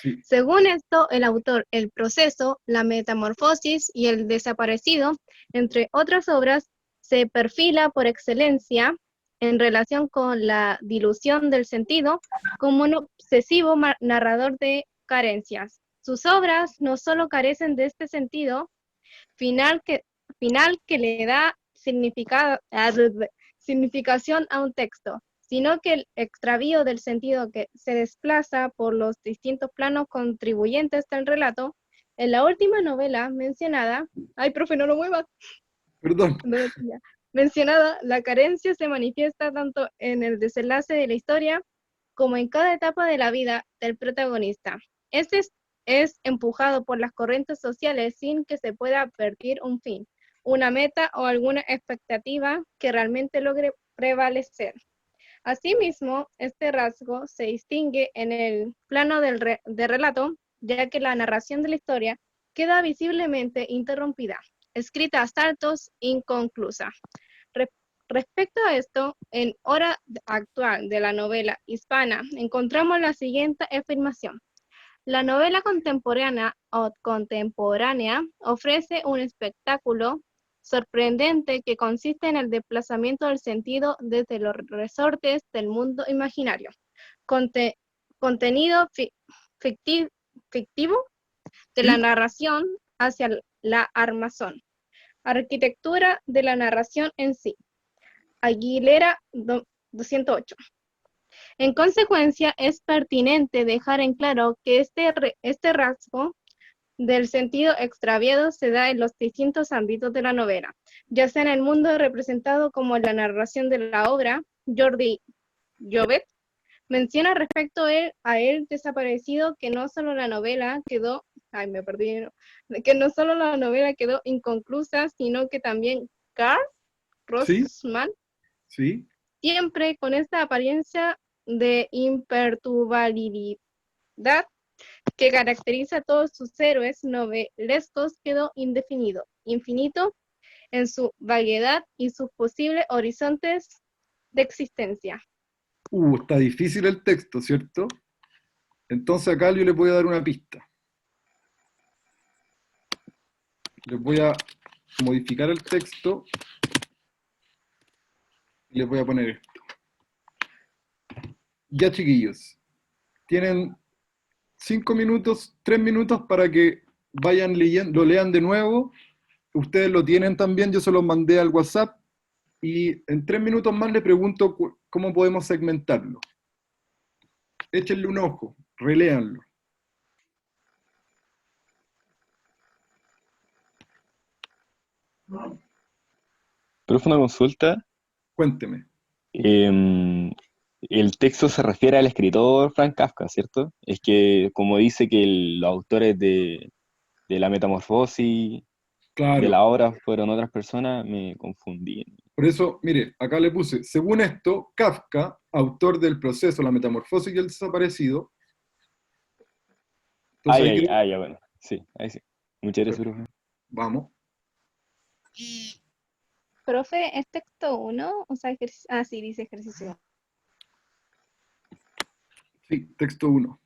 Sí. Según esto, el autor, el proceso, la metamorfosis y el desaparecido, entre otras obras, se perfila por excelencia en relación con la dilución del sentido como un obsesivo narrador de carencias. Sus obras no solo carecen de este sentido final que le da significación a un texto, sino que el extravío del sentido que se desplaza por los distintos planos contribuyentes del relato, en la última novela mencionada, ¡ay, profe, no lo muevas! Perdón. Mencionada, la carencia se manifiesta tanto en el desenlace de la historia como en cada etapa de la vida del protagonista. Este es empujado por las corrientes sociales sin que se pueda advertir un fin, una meta o alguna expectativa que realmente logre prevalecer. Asimismo, este rasgo se distingue en el plano de relato, ya que la narración de la historia queda visiblemente interrumpida, escrita a saltos, inconclusa. Respecto a esto, en hora actual de la novela hispana, encontramos la siguiente afirmación. La novela contemporánea ofrece un espectáculo sorprendente que consiste en el desplazamiento del sentido desde los resortes del mundo imaginario, contenido fictivo de la narración hacia la armazón, arquitectura de la narración en sí. Aguilera 208. En consecuencia, es pertinente dejar en claro que este rasgo del sentido extraviado se da en los distintos ámbitos de la novela, ya sea en el mundo representado como en la narración de la obra. Jordi Llobet menciona respecto a él desaparecido que no solo la novela quedó, que no solo la novela quedó inconclusa, sino que también Karl Rossmann, Sí. siempre con esta apariencia de imperturbabilidad que caracteriza a todos sus héroes novelescos, quedó indefinido, infinito en su vaguedad y sus posibles horizontes de existencia. Está difícil el texto, ¿cierto? Entonces acá yo les voy a dar una pista. Les voy a modificar el texto y les voy a poner esto. Ya, chiquillos, tienen 5 minutos, 3 minutos para que vayan leyendo, lo lean de nuevo. Ustedes lo tienen también, yo se los mandé al WhatsApp. Y en 3 minutos más les pregunto cómo podemos segmentarlo. Échenle un ojo, reléanlo. Profe, una consulta. Cuénteme. El texto se refiere al escritor Frank Kafka, ¿cierto? Es que como dice que los autores de la metamorfosis de Claro, la obra fueron otras personas, me confundí. Por eso, mire, acá le puse, según esto, Kafka, autor del proceso, la metamorfosis y el desaparecido. Entonces, Ya, bueno. Sí, ahí sí. Muchas gracias, profe. vamos. Profe, ¿es texto 1? O sea, sí, dice ejercicio. Sí, texto 1.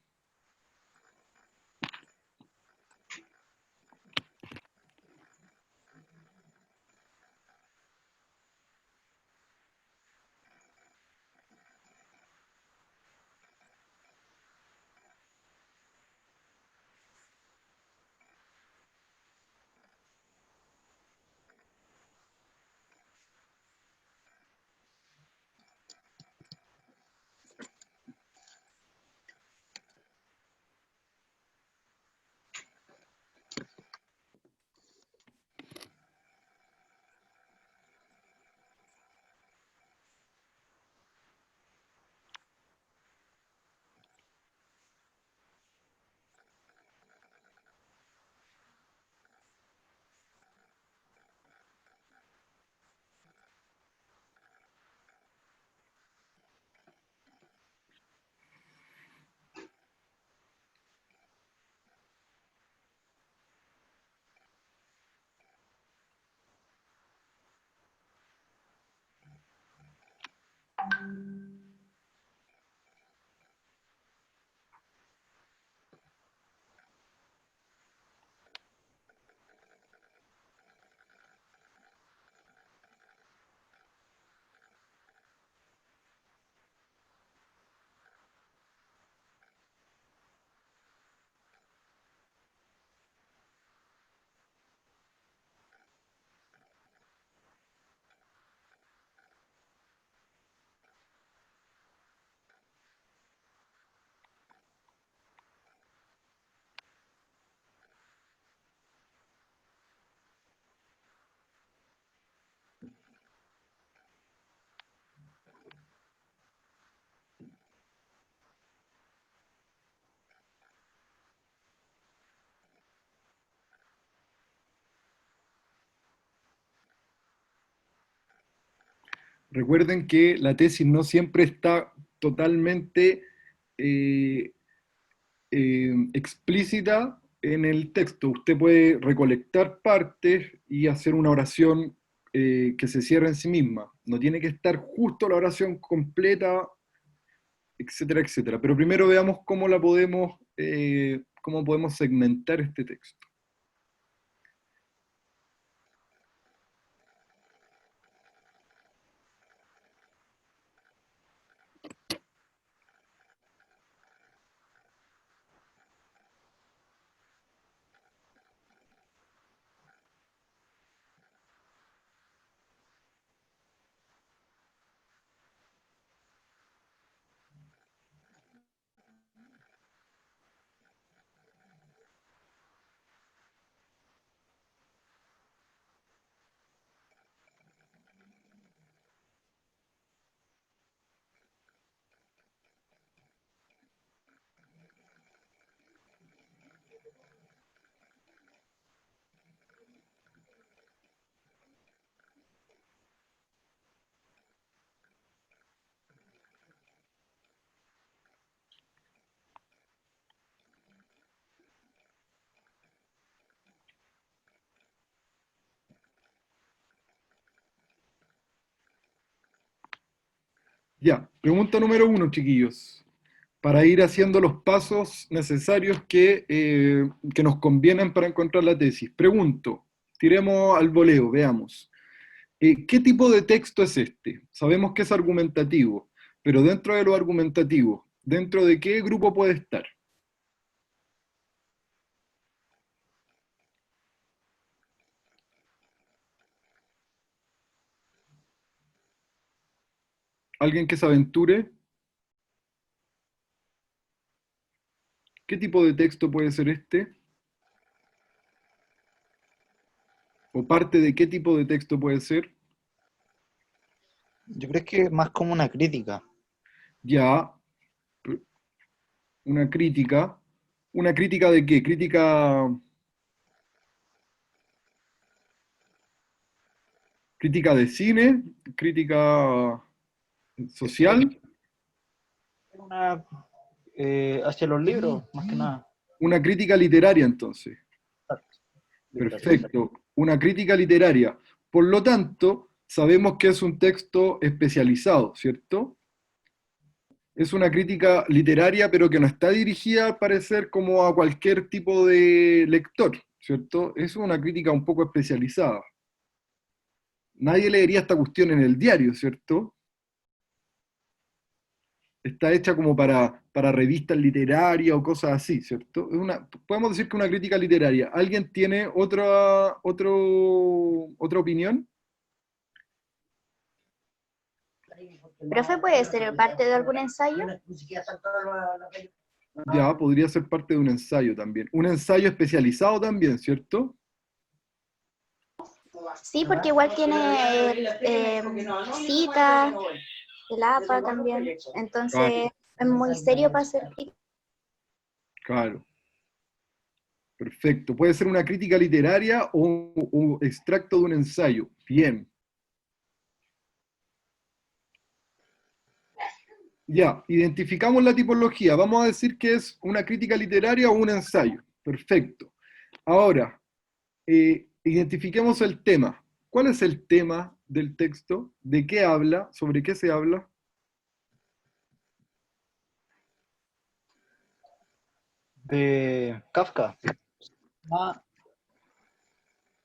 Recuerden que la tesis no siempre está totalmente eh, explícita en el texto. Usted puede recolectar partes y hacer una oración que se cierre en sí misma. No tiene que estar justo la oración completa, etcétera, etcétera. Pero primero veamos cómo podemos segmentar este texto. Ya, pregunta número 1, chiquillos, para ir haciendo los pasos necesarios que nos convienen para encontrar la tesis. Pregunto, tiremos al voleo, veamos. ¿Qué tipo de texto es este? Sabemos que es argumentativo, pero dentro de lo argumentativo, ¿dentro de qué grupo puede estar? ¿Alguien que se aventure? ¿Qué tipo de texto puede ser este? ¿O parte de qué tipo de texto puede ser? Yo creo que es más como una crítica. Ya, una crítica. ¿Una crítica de qué? crítica de cine, crítica social, Una, hacia los libros, más que nada. una crítica literaria entonces. Perfecto, una crítica literaria. Por lo tanto, sabemos que es un texto especializado, ¿cierto? Es una crítica literaria, pero que no está dirigida, al parecer, como a cualquier tipo de lector, ¿cierto? Es una crítica un poco especializada. Nadie leería esta cuestión en el diario, ¿cierto? Está hecha como para revistas literarias o cosas así, ¿cierto? Podemos decir que una crítica literaria. ¿Alguien tiene otra opinión? Profe, ¿puede ser parte de algún ensayo? Ya, podría ser parte de un ensayo también. Un ensayo especializado también, ¿cierto? Sí, porque igual tiene citas, el APA también, entonces es muy serio para ser. Claro. Perfecto. Puede ser una crítica literaria o extracto de un ensayo. Bien. Ya, identificamos la tipología. Vamos a decir que es una crítica literaria o un ensayo. Perfecto. Ahora, identifiquemos el tema. ¿Cuál es el tema del texto? ¿De qué habla? ¿Sobre qué se habla? De Kafka.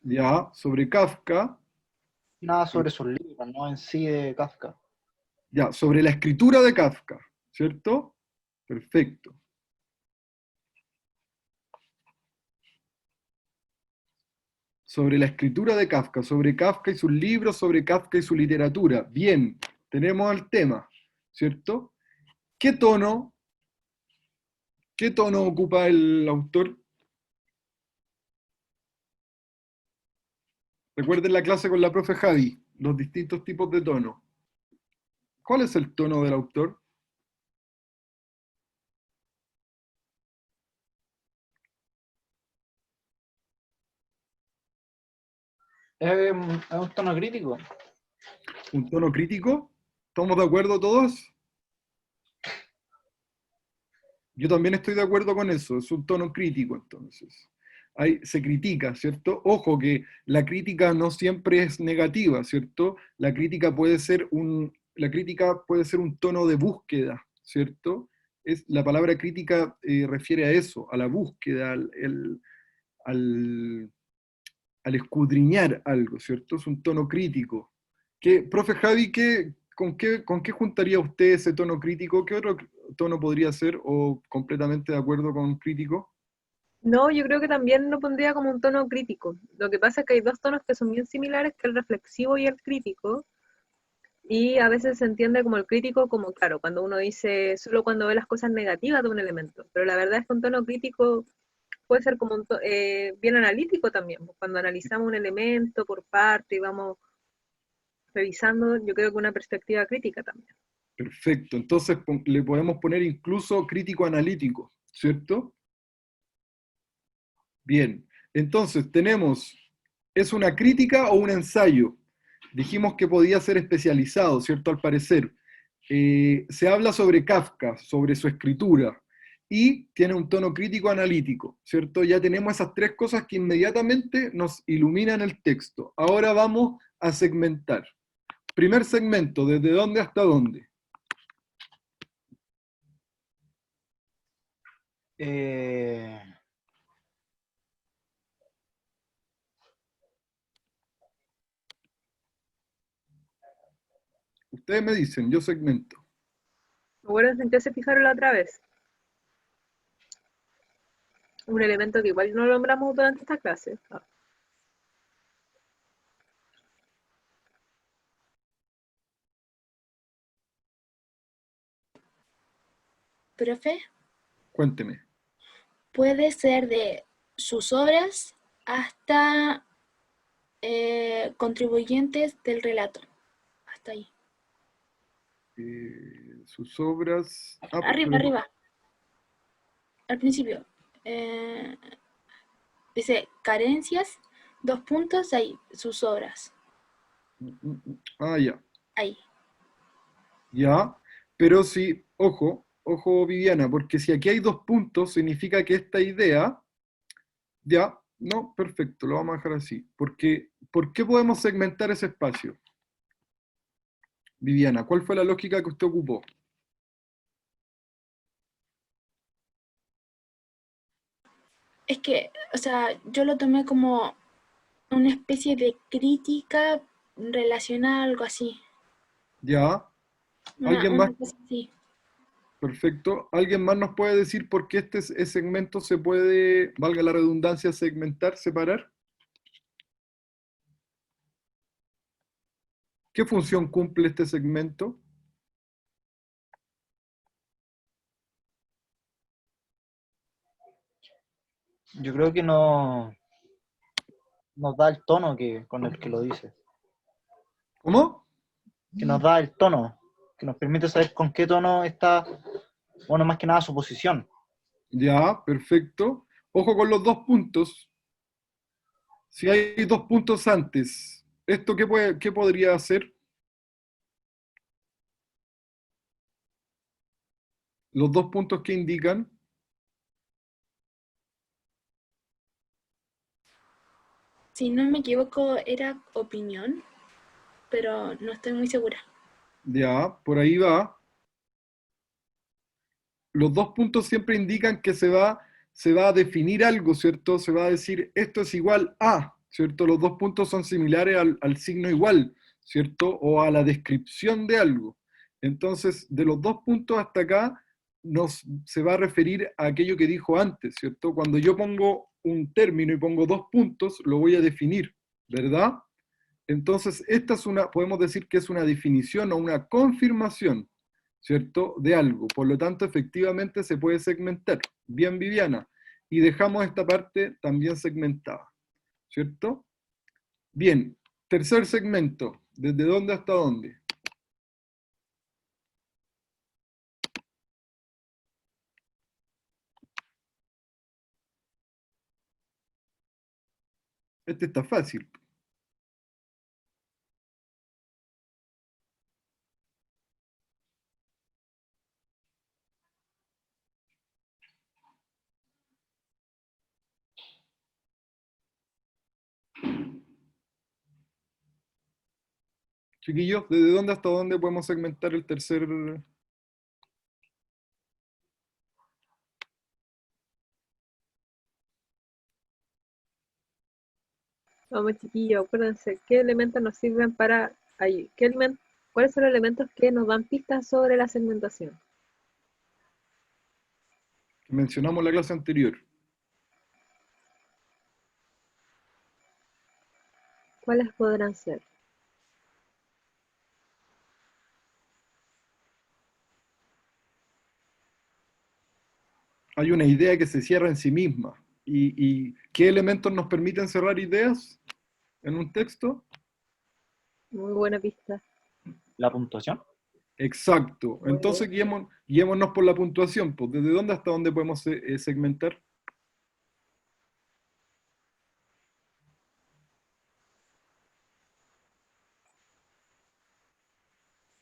Ya, sobre Kafka. Nada sobre sus libros, no en sí de Kafka. Ya, sobre la escritura de Kafka, ¿cierto? Perfecto. Sobre la escritura de Kafka, sobre Kafka y sus libros, sobre Kafka y su literatura. Bien, tenemos el tema, ¿cierto? ¿Qué tono ocupa el autor? Recuerden la clase con la profe Javi, los distintos tipos de tono. ¿Cuál es el tono del autor? Es un tono crítico. ¿Un tono crítico? ¿Estamos de acuerdo todos? Yo también estoy de acuerdo con eso, es un tono crítico entonces. Ahí se critica, ¿cierto? Ojo que la crítica no siempre es negativa, ¿cierto? La crítica puede ser un tono de búsqueda, ¿cierto? La palabra crítica refiere a eso, a la búsqueda, al, al escudriñar algo, ¿cierto? Es un tono crítico. Profe Javi, ¿con qué juntaría usted ese tono crítico? ¿Qué otro tono podría ser o completamente de acuerdo con crítico? No, yo creo que también lo pondría como un tono crítico. Lo que pasa es que hay dos tonos que son bien similares, que el reflexivo y el crítico. Y a veces se entiende como el crítico, como claro, cuando uno dice solo cuando ve las cosas negativas de un elemento. Pero la verdad es que un tono crítico puede ser como bien analítico también. Cuando analizamos un elemento por parte y vamos revisando, yo creo que una perspectiva crítica también. Perfecto, entonces le podemos poner incluso crítico analítico, ¿cierto? Bien, entonces ¿es una crítica o un ensayo? Dijimos que podía ser especializado, ¿cierto? Al parecer. Se habla sobre Kafka, sobre su escritura, y tiene un tono crítico analítico, ¿cierto? Ya tenemos esas tres cosas que inmediatamente nos iluminan el texto. Ahora vamos a segmentar. Primer segmento, ¿desde dónde hasta dónde? Ustedes me dicen, yo segmento. Bueno, ¿en qué se fijaron la otra vez? Un elemento que igual no nombramos durante esta clase. Profe, Cuénteme. puede ser de sus obras hasta contribuyentes del relato. Hasta ahí. Sus obras... Arriba, arriba. Al principio. Dice carencias, 2 puntos, ahí, sus obras. Ah, ya. Ahí. Ya. Pero sí, ojo, ojo Viviana, porque si aquí hay 2 puntos, significa que esta idea, ya, no, perfecto, lo vamos a dejar así. Porque, ¿por qué podemos segmentar ese espacio? Viviana, ¿cuál fue la lógica que usted ocupó? Es que, o sea, yo lo tomé como una especie de crítica relacionada a algo así. Ya. ¿Alguien más? Una cosa así. Perfecto. ¿Alguien más nos puede decir por qué este segmento se puede, valga la redundancia, segmentar, separar? ¿Qué función cumple este segmento? Yo creo que no nos da el tono con el que lo dice. ¿Cómo? Que nos da el tono, que nos permite saber con qué tono está, bueno, más que nada su posición. Ya, perfecto. Ojo con los 2 puntos. Si hay 2 puntos antes, ¿esto qué podría hacer? Los 2 puntos que indican. Si no me equivoco, era opinión, pero no estoy muy segura. Ya, por ahí va. Los 2 puntos siempre indican que se va a definir algo, ¿cierto? Se va a decir, esto es igual a, ¿cierto? Los 2 puntos son similares al signo igual, ¿cierto? O a la descripción de algo. Entonces, de los 2 puntos hasta acá, se va a referir a aquello que dijo antes, ¿cierto? Cuando yo pongo un término y pongo 2 puntos, lo voy a definir, ¿verdad? Entonces, podemos decir que es una definición o una confirmación, ¿cierto? De algo. Por lo tanto, efectivamente se puede segmentar. Bien, Viviana. Y dejamos esta parte también segmentada, ¿cierto? Bien, tercer segmento. ¿Desde dónde hasta dónde? Este está fácil. Chiquillos, ¿desde dónde hasta dónde podemos segmentar el tercer? Vamos, chiquillos, acuérdense, ¿qué elementos nos sirven para ahí? ¿Cuáles son los elementos que nos dan pistas sobre la segmentación? Que mencionamos en la clase anterior. ¿Cuáles podrán ser? Hay una idea que se cierra en sí misma. ¿Y qué elementos nos permiten cerrar ideas en un texto? Muy buena pista. La puntuación. Exacto. Muy Entonces bien. guiémonos por la puntuación. Pues, ¿desde dónde hasta dónde podemos segmentar?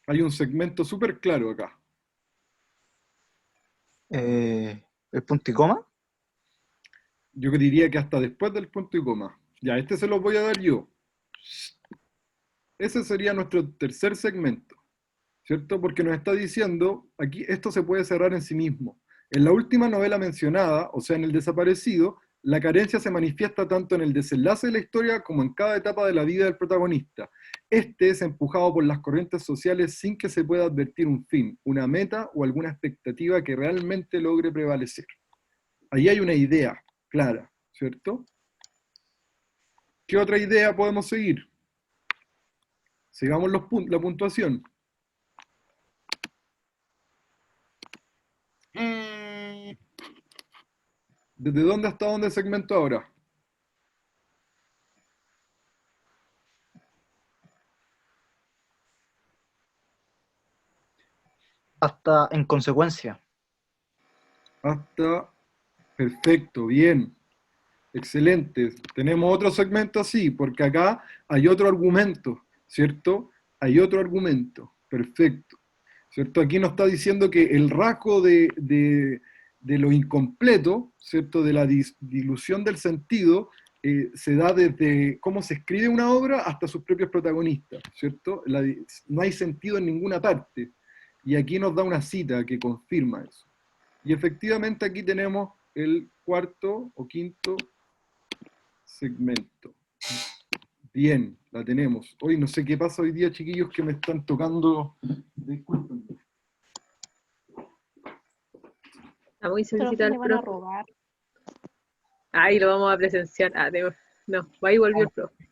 Hay un segmento súper claro acá. El punto y coma. Yo diría que hasta después del punto y coma. Ya, este se los voy a dar yo. Ese sería nuestro tercer segmento, ¿cierto? Porque nos está diciendo, aquí esto se puede cerrar en sí mismo. En la última novela mencionada, o sea, en El Desaparecido, la carencia se manifiesta tanto en el desenlace de la historia como en cada etapa de la vida del protagonista. Este es empujado por las corrientes sociales sin que se pueda advertir un fin, una meta o alguna expectativa que realmente logre prevalecer. Ahí hay una idea clara, ¿cierto? ¿Qué otra idea podemos seguir? Sigamos la puntuación. ¿Desde dónde hasta dónde segmento ahora? Hasta en consecuencia. Hasta, perfecto, bien, excelente. Tenemos otro segmento así, porque acá hay otro argumento. ¿cierto? Hay otro argumento, perfecto, ¿cierto? Aquí nos está diciendo que el rasgo de lo incompleto, ¿cierto? De la dilución del sentido, se da desde cómo se escribe una obra hasta sus propios protagonistas, ¿cierto? No hay sentido en ninguna parte. Y aquí nos da una cita que confirma eso. Y efectivamente aquí tenemos el cuarto o quinto segmento. Bien, la tenemos. Hoy no sé qué pasa hoy día, chiquillos, que me están tocando. Disculpen. Está muy solicitado el Le van a profe. robar. Ahí lo vamos a presenciar. No, ahí volvió el profe.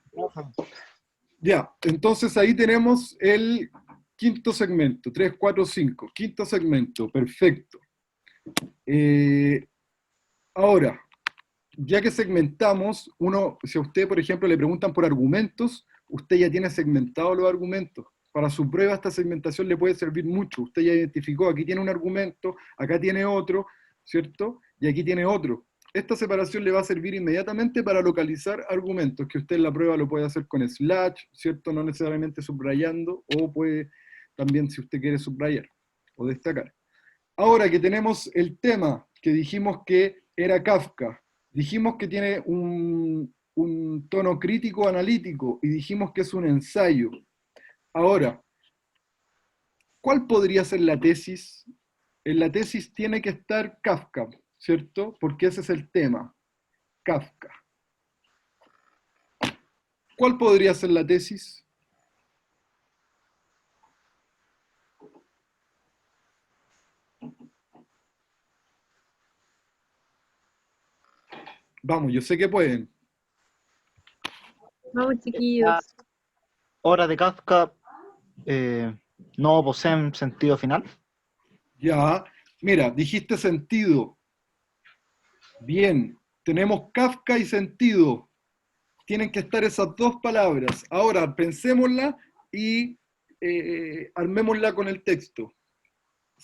Ya, entonces ahí tenemos el quinto segmento, 3, 4, 5. Quinto segmento, perfecto. Ahora, ya que segmentamos, si a usted, por ejemplo, le preguntan por argumentos, usted ya tiene segmentado los argumentos. Para su prueba esta segmentación le puede servir mucho. Usted ya identificó, aquí tiene un argumento, acá tiene otro, ¿cierto? Y aquí tiene otro. Esta separación le va a servir inmediatamente para localizar argumentos, que usted en la prueba lo puede hacer con slash, ¿cierto? No necesariamente subrayando, o puede también si usted quiere subrayar o destacar. Ahora que tenemos el tema que dijimos que era Kafka, dijimos que tiene un tono crítico analítico y dijimos que es un ensayo. Ahora, ¿cuál podría ser la tesis? En la tesis tiene que estar Kafka, ¿cierto? Porque ese es el tema, Kafka. ¿Cuál podría ser la tesis? Vamos, yo sé que pueden. Vamos, chiquillos. Obras de Kafka no poseen sentido final. Ya, mira, dijiste sentido. Bien, tenemos Kafka y sentido. Tienen que estar esas dos palabras. Ahora, pensémosla y armémosla con el texto.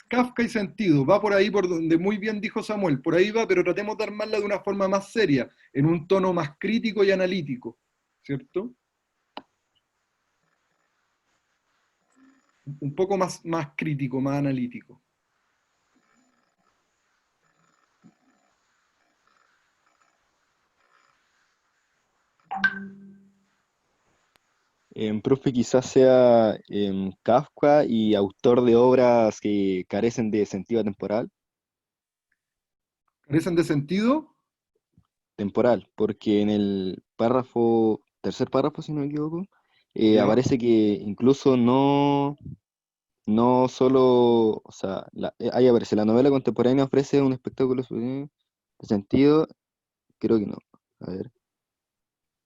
Kafka y sentido, va por ahí por donde muy bien dijo Samuel, por ahí va, pero tratemos de armarla de una forma más seria, en un tono más crítico y analítico, ¿cierto? Un poco más crítico, más analítico. Profe, quizás sea Kafka y autor de obras que carecen de sentido temporal, ¿Carecen de sentido? porque en el tercer párrafo, si no me equivoco, Ya. aparece que incluso no solo, o sea, ahí aparece, la novela contemporánea ofrece un espectáculo de sentido, creo que no, a ver.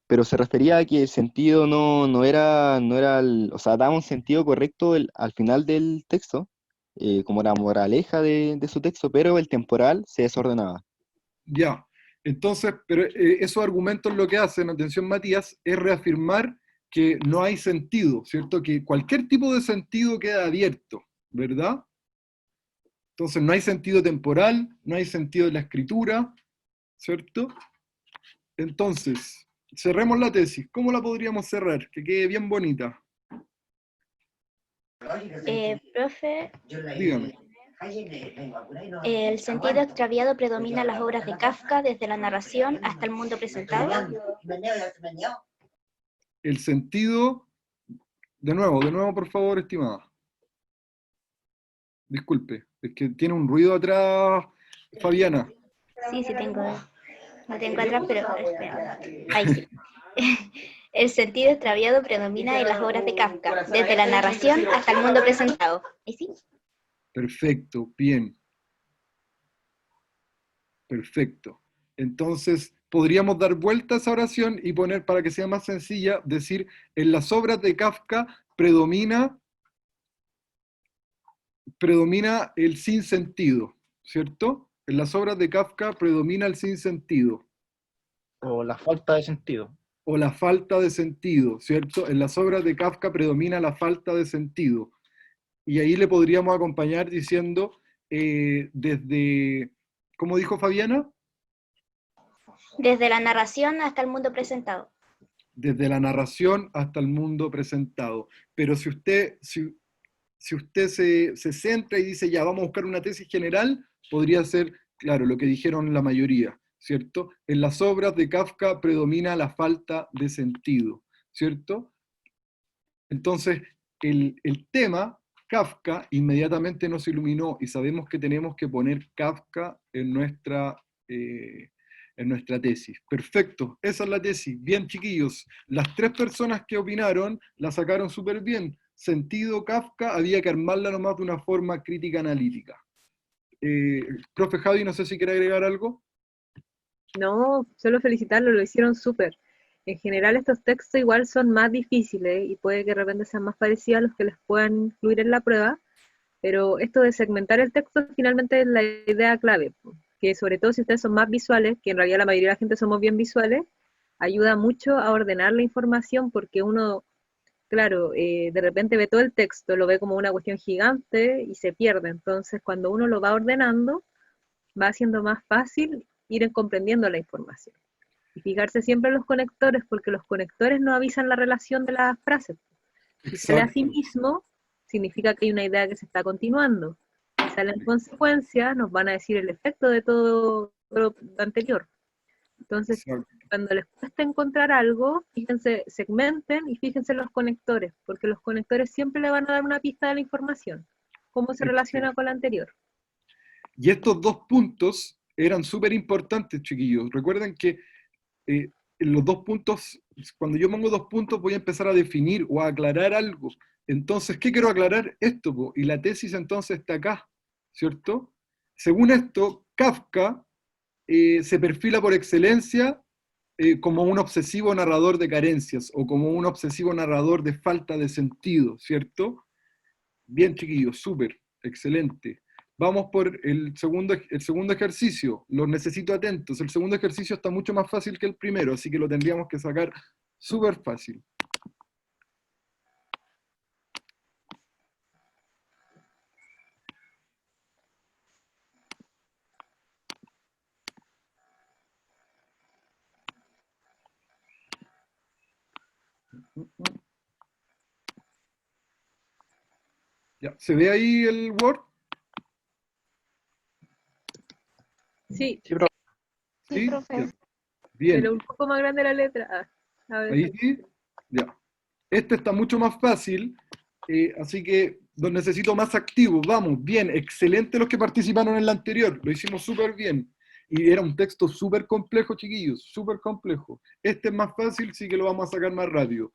Pero se refería a que el sentido o sea, daba un sentido correcto al final del texto, como la moraleja de su texto, pero el temporal se desordenaba. Ya, entonces, pero esos argumentos lo que hacen, atención Matías, es reafirmar que no hay sentido, ¿cierto? Que cualquier tipo de sentido queda abierto, ¿verdad? Entonces no hay sentido temporal, no hay sentido de la escritura, ¿cierto? Entonces, cerremos la tesis. ¿Cómo la podríamos cerrar? Que quede bien bonita. Profe, Dígame. el sentido extraviado predomina en las obras de Kafka desde la narración hasta el mundo presentado. El sentido, de nuevo, por favor, estimada. Disculpe, es que tiene un ruido atrás, Fabiana. Sí, lo tengo atrás, pero espera. Ahí sí. El sentido extraviado predomina en las obras de Kafka, desde la narración hasta el mundo presentado. ¿Ahí sí? Perfecto, bien. Perfecto. Entonces, podríamos dar vuelta a esa oración y poner, para que sea más sencilla, decir, en las obras de Kafka predomina el sinsentido, ¿cierto? En las obras de Kafka predomina el sinsentido. O la falta de sentido. O la falta de sentido, ¿cierto? En las obras de Kafka predomina la falta de sentido. Y ahí le podríamos acompañar diciendo, desde, ¿cómo dijo Fabiana? Desde la narración hasta el mundo presentado. desde la narración hasta el mundo presentado. Pero si usted se centra y dice, ya, vamos a buscar una tesis general, podría ser, claro, lo que dijeron la mayoría, ¿cierto? En las obras de Kafka predomina la falta de sentido, ¿cierto? Entonces, el tema Kafka inmediatamente nos iluminó y sabemos que tenemos que poner Kafka en nuestra tesis. Perfecto, esa es la tesis. Bien, chiquillos, las 3 personas que opinaron la sacaron súper bien. Sentido Kafka, había que armarla nomás de una forma crítica analítica. Profe Javi, no sé si quiere agregar algo. No, solo felicitarlo, lo hicieron súper. En general estos textos igual son más difíciles y puede que de repente sean más parecidos a los que les puedan incluir en la prueba, pero esto de segmentar el texto finalmente es la idea clave, que sobre todo si ustedes son más visuales, que en realidad la mayoría de la gente somos bien visuales, ayuda mucho a ordenar la información porque uno, claro, de repente ve todo el texto, lo ve como una cuestión gigante y se pierde. Entonces cuando uno lo va ordenando, va haciendo más fácil ir comprendiendo la información. Y fijarse siempre en los conectores, porque los conectores no avisan la relación de las frases. Si sale a sí mismo, significa que hay una idea que se está continuando. Si sale en consecuencia, nos van a decir el efecto de todo lo anterior. Entonces, Exacto. cuando les cuesta encontrar algo, fíjense, segmenten y fíjense en los conectores, porque los conectores siempre le van a dar una pista de la información, cómo se relaciona con la anterior. Y estos 2 puntos eran súper importantes, chiquillos. Recuerden que los 2 puntos, cuando yo pongo 2 puntos voy a empezar a definir o a aclarar algo. Entonces, ¿qué quiero aclarar? Esto, po. Y la tesis entonces está acá, ¿cierto? Según esto, Kafka se perfila por excelencia como un obsesivo narrador de carencias o como un obsesivo narrador de falta de sentido, ¿cierto? Bien, chiquillos, súper, excelente. Vamos por el segundo ejercicio. Los necesito atentos. El segundo ejercicio está mucho más fácil que el primero, así que lo tendríamos que sacar súper fácil. Ya, ¿se ve ahí el Word? Sí, Sí, profe. Sí, profe. ya. Bien. pero un poco más grande la letra. A ver. Ahí sí, ya. Este está mucho más fácil, así que los necesito más activos. Vamos, bien, excelente los que participaron en el anterior, lo hicimos súper bien. Y era un texto súper complejo, chiquillos, súper complejo. Este es más fácil, sí que lo vamos a sacar más rápido.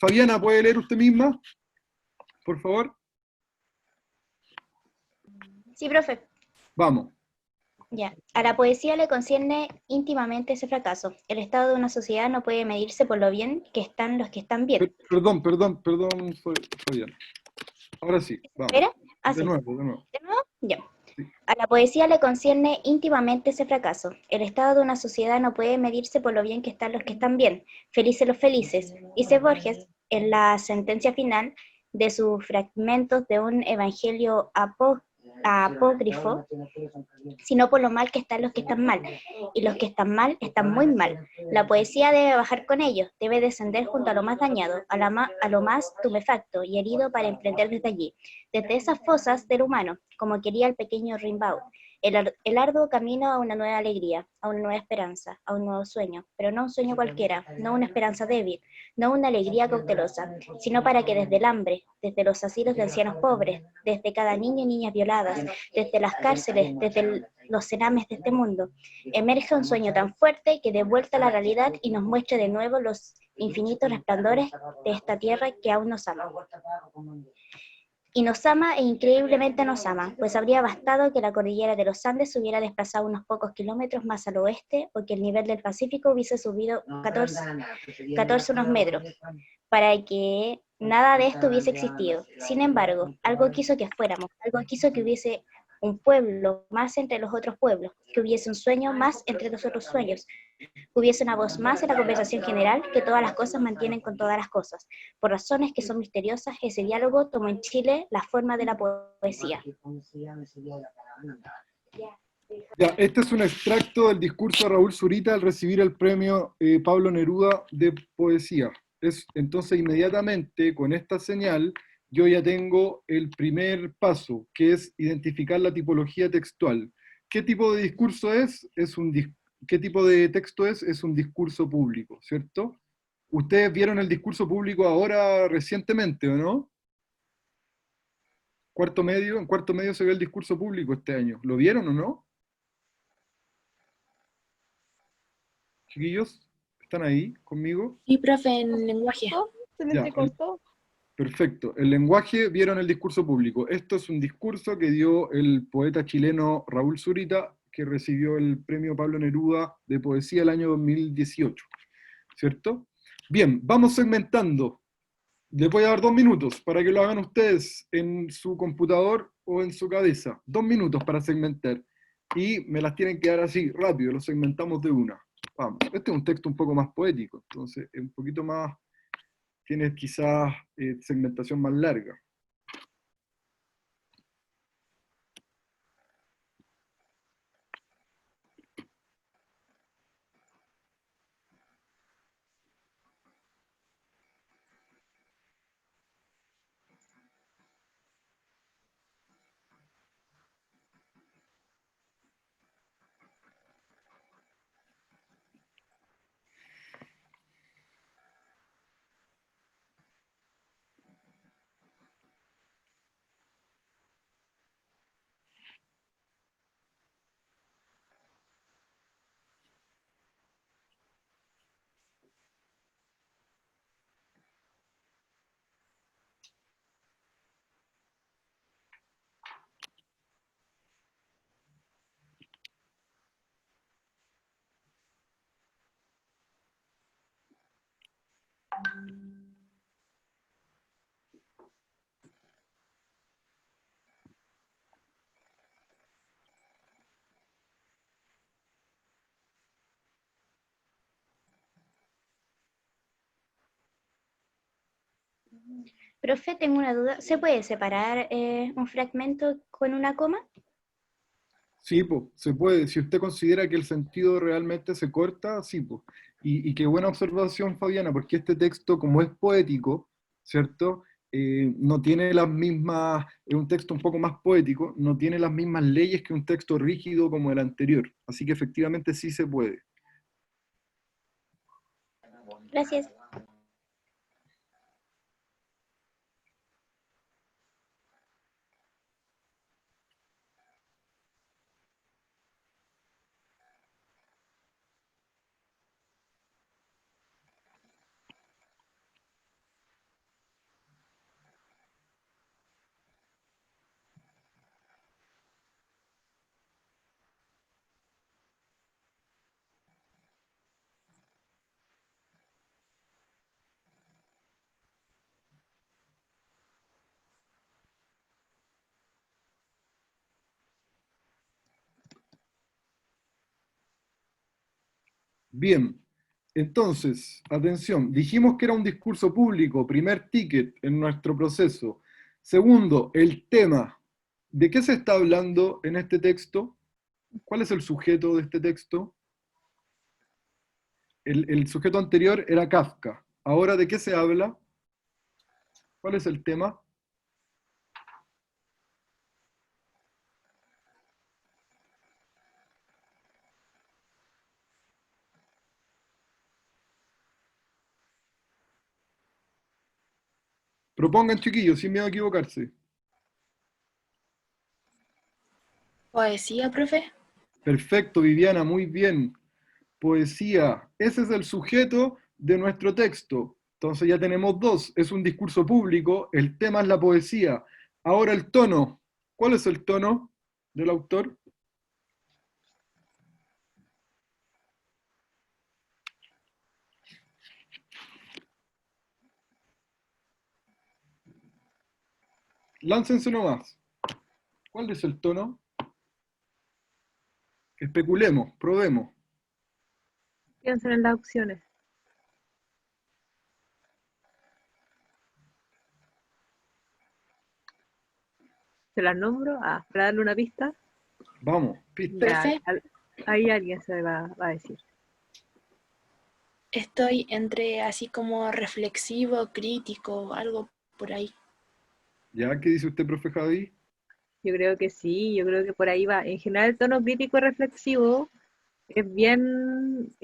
Fabiana, ¿puede leer usted misma? Por favor. Sí, profe. Vamos. Ya. A la poesía le concierne íntimamente ese fracaso. El estado de una sociedad no puede medirse por lo bien que están los que están bien. Perdón, Fabiana. Ahora sí, vamos. ¿Espera? Ah, De sí. nuevo, de nuevo. ¿De nuevo? Ya. Sí. A la poesía le concierne íntimamente ese fracaso. El estado de una sociedad no puede medirse por lo bien que están los que están bien. Felices los felices. Dice Borges en la sentencia final de sus fragmentos de un evangelio apócrifo, sino por lo mal que están los que están mal. Y los que están mal están muy mal. La poesía debe bajar con ellos, debe descender junto a lo más dañado, a lo más tumefacto y herido para emprender desde allí, desde esas fosas del humano, como quería el pequeño Rimbaud, el arduo camino a una nueva alegría, a una nueva esperanza, a un nuevo sueño, pero no un sueño cualquiera, no una esperanza débil, no una alegría cautelosa, sino para que desde el hambre, desde los asilos de ancianos pobres, desde cada niño y niñas violadas, desde las cárceles, desde los cenames de este mundo, emerge un sueño tan fuerte que dé vuelta a la realidad y nos muestre de nuevo los infinitos resplandores de esta tierra que aún nos ama. Y nos ama e increíblemente nos ama, pues habría bastado que la cordillera de los Andes se hubiera desplazado unos pocos kilómetros más al oeste o que el nivel del Pacífico hubiese subido 14 unos metros, para que nada de esto hubiese existido. Sin embargo, algo quiso que fuéramos, algo quiso que hubiese un pueblo más entre los otros pueblos, que hubiese un sueño más entre los otros sueños, que hubiese una voz más en la conversación general que todas las cosas mantienen con todas las cosas. Por razones que son misteriosas, ese diálogo tomó en Chile la forma de la poesía. Ya, este es un extracto del discurso de Raúl Zurita al recibir el premio Pablo Neruda de poesía. Entonces, inmediatamente, con esta señal, yo ya tengo el primer paso, que es identificar la tipología textual. ¿Qué tipo de discurso es? ¿Qué tipo de texto es? Es un discurso público, ¿cierto? Ustedes vieron el discurso público ahora recientemente, ¿o no? En cuarto medio se ve el discurso público este año. ¿Lo vieron o no? Chiquillos, ¿están ahí conmigo? Y profe, en lenguaje. Se me Ya, entrecortó. perfecto. El lenguaje, vieron el discurso público. Esto es un discurso que dio el poeta chileno Raúl Zurita, que recibió el premio Pablo Neruda de poesía el año 2018, ¿cierto? Bien, vamos segmentando. Les voy a dar 2 minutos para que lo hagan ustedes en su computador o en su cabeza. 2 minutos para segmentar. Y me las tienen que dar así, rápido, lo segmentamos de una. Vamos. Este es un texto un poco más poético, entonces es un poquito más, tiene quizás segmentación más larga. Profe, tengo una duda. ¿Se puede separar un fragmento con una coma? Sí, pues, se puede. Si usted considera que el sentido realmente se corta, sí, pues. Y qué buena observación, Fabiana, porque este texto, como es poético, ¿cierto? No tiene las mismas, es un texto un poco más poético, no tiene las mismas leyes que un texto rígido como el anterior. Así que efectivamente sí se puede. Gracias. Bien, entonces, atención, dijimos que era un discurso público, primer ticket en nuestro proceso. Segundo, el tema. ¿De qué se está hablando en este texto? ¿Cuál es el sujeto de este texto? El sujeto anterior era Kafka. Ahora, ¿de qué se habla? ¿Cuál es el tema? Propongan, chiquillos, sin miedo a equivocarse. Poesía, profe. Perfecto, Viviana, muy bien. Poesía, ese es el sujeto de nuestro texto. Entonces ya tenemos dos, es un discurso público, el tema es la poesía. Ahora el tono. ¿Cuál es el tono del autor? Láncense nomás. ¿Cuál es el tono? Especulemos, probemos. Piensen en las opciones. ¿Se las nombro? Para darle una pista. Vamos, pista. Ya, Profe, ahí alguien se va a decir. estoy entre así como reflexivo, crítico, algo por ahí. ¿Ya? ¿Qué dice usted, profe Javi? Yo creo que sí, yo creo que por ahí va. En general, el tono crítico y reflexivo es bien,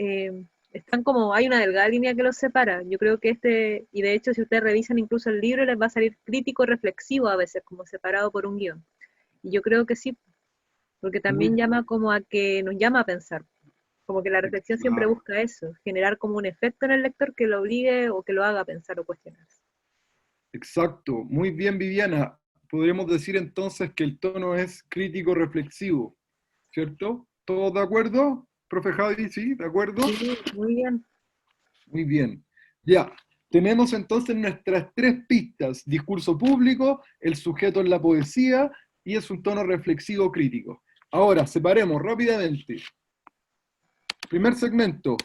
están como, hay una delgada línea que los separa. Yo creo que y de hecho, si ustedes revisan incluso el libro, les va a salir crítico y reflexivo a veces, como separado por un guión. Y yo creo que sí, porque también Muy llama como a que nos llama a pensar. Como que la reflexión siempre exacto. busca eso, generar como un efecto en el lector que lo obligue o que lo haga pensar o cuestionarse. Exacto. Muy bien, Viviana. Podríamos decir entonces que el tono es crítico reflexivo, ¿cierto? ¿Todos de acuerdo? Profe Javi, ¿sí? ¿De acuerdo? Sí, muy bien. Muy bien. Ya. Tenemos entonces nuestras 3 pistas. Discurso público, el sujeto en la poesía y es un tono reflexivo crítico. Ahora, separemos rápidamente. Primer segmento.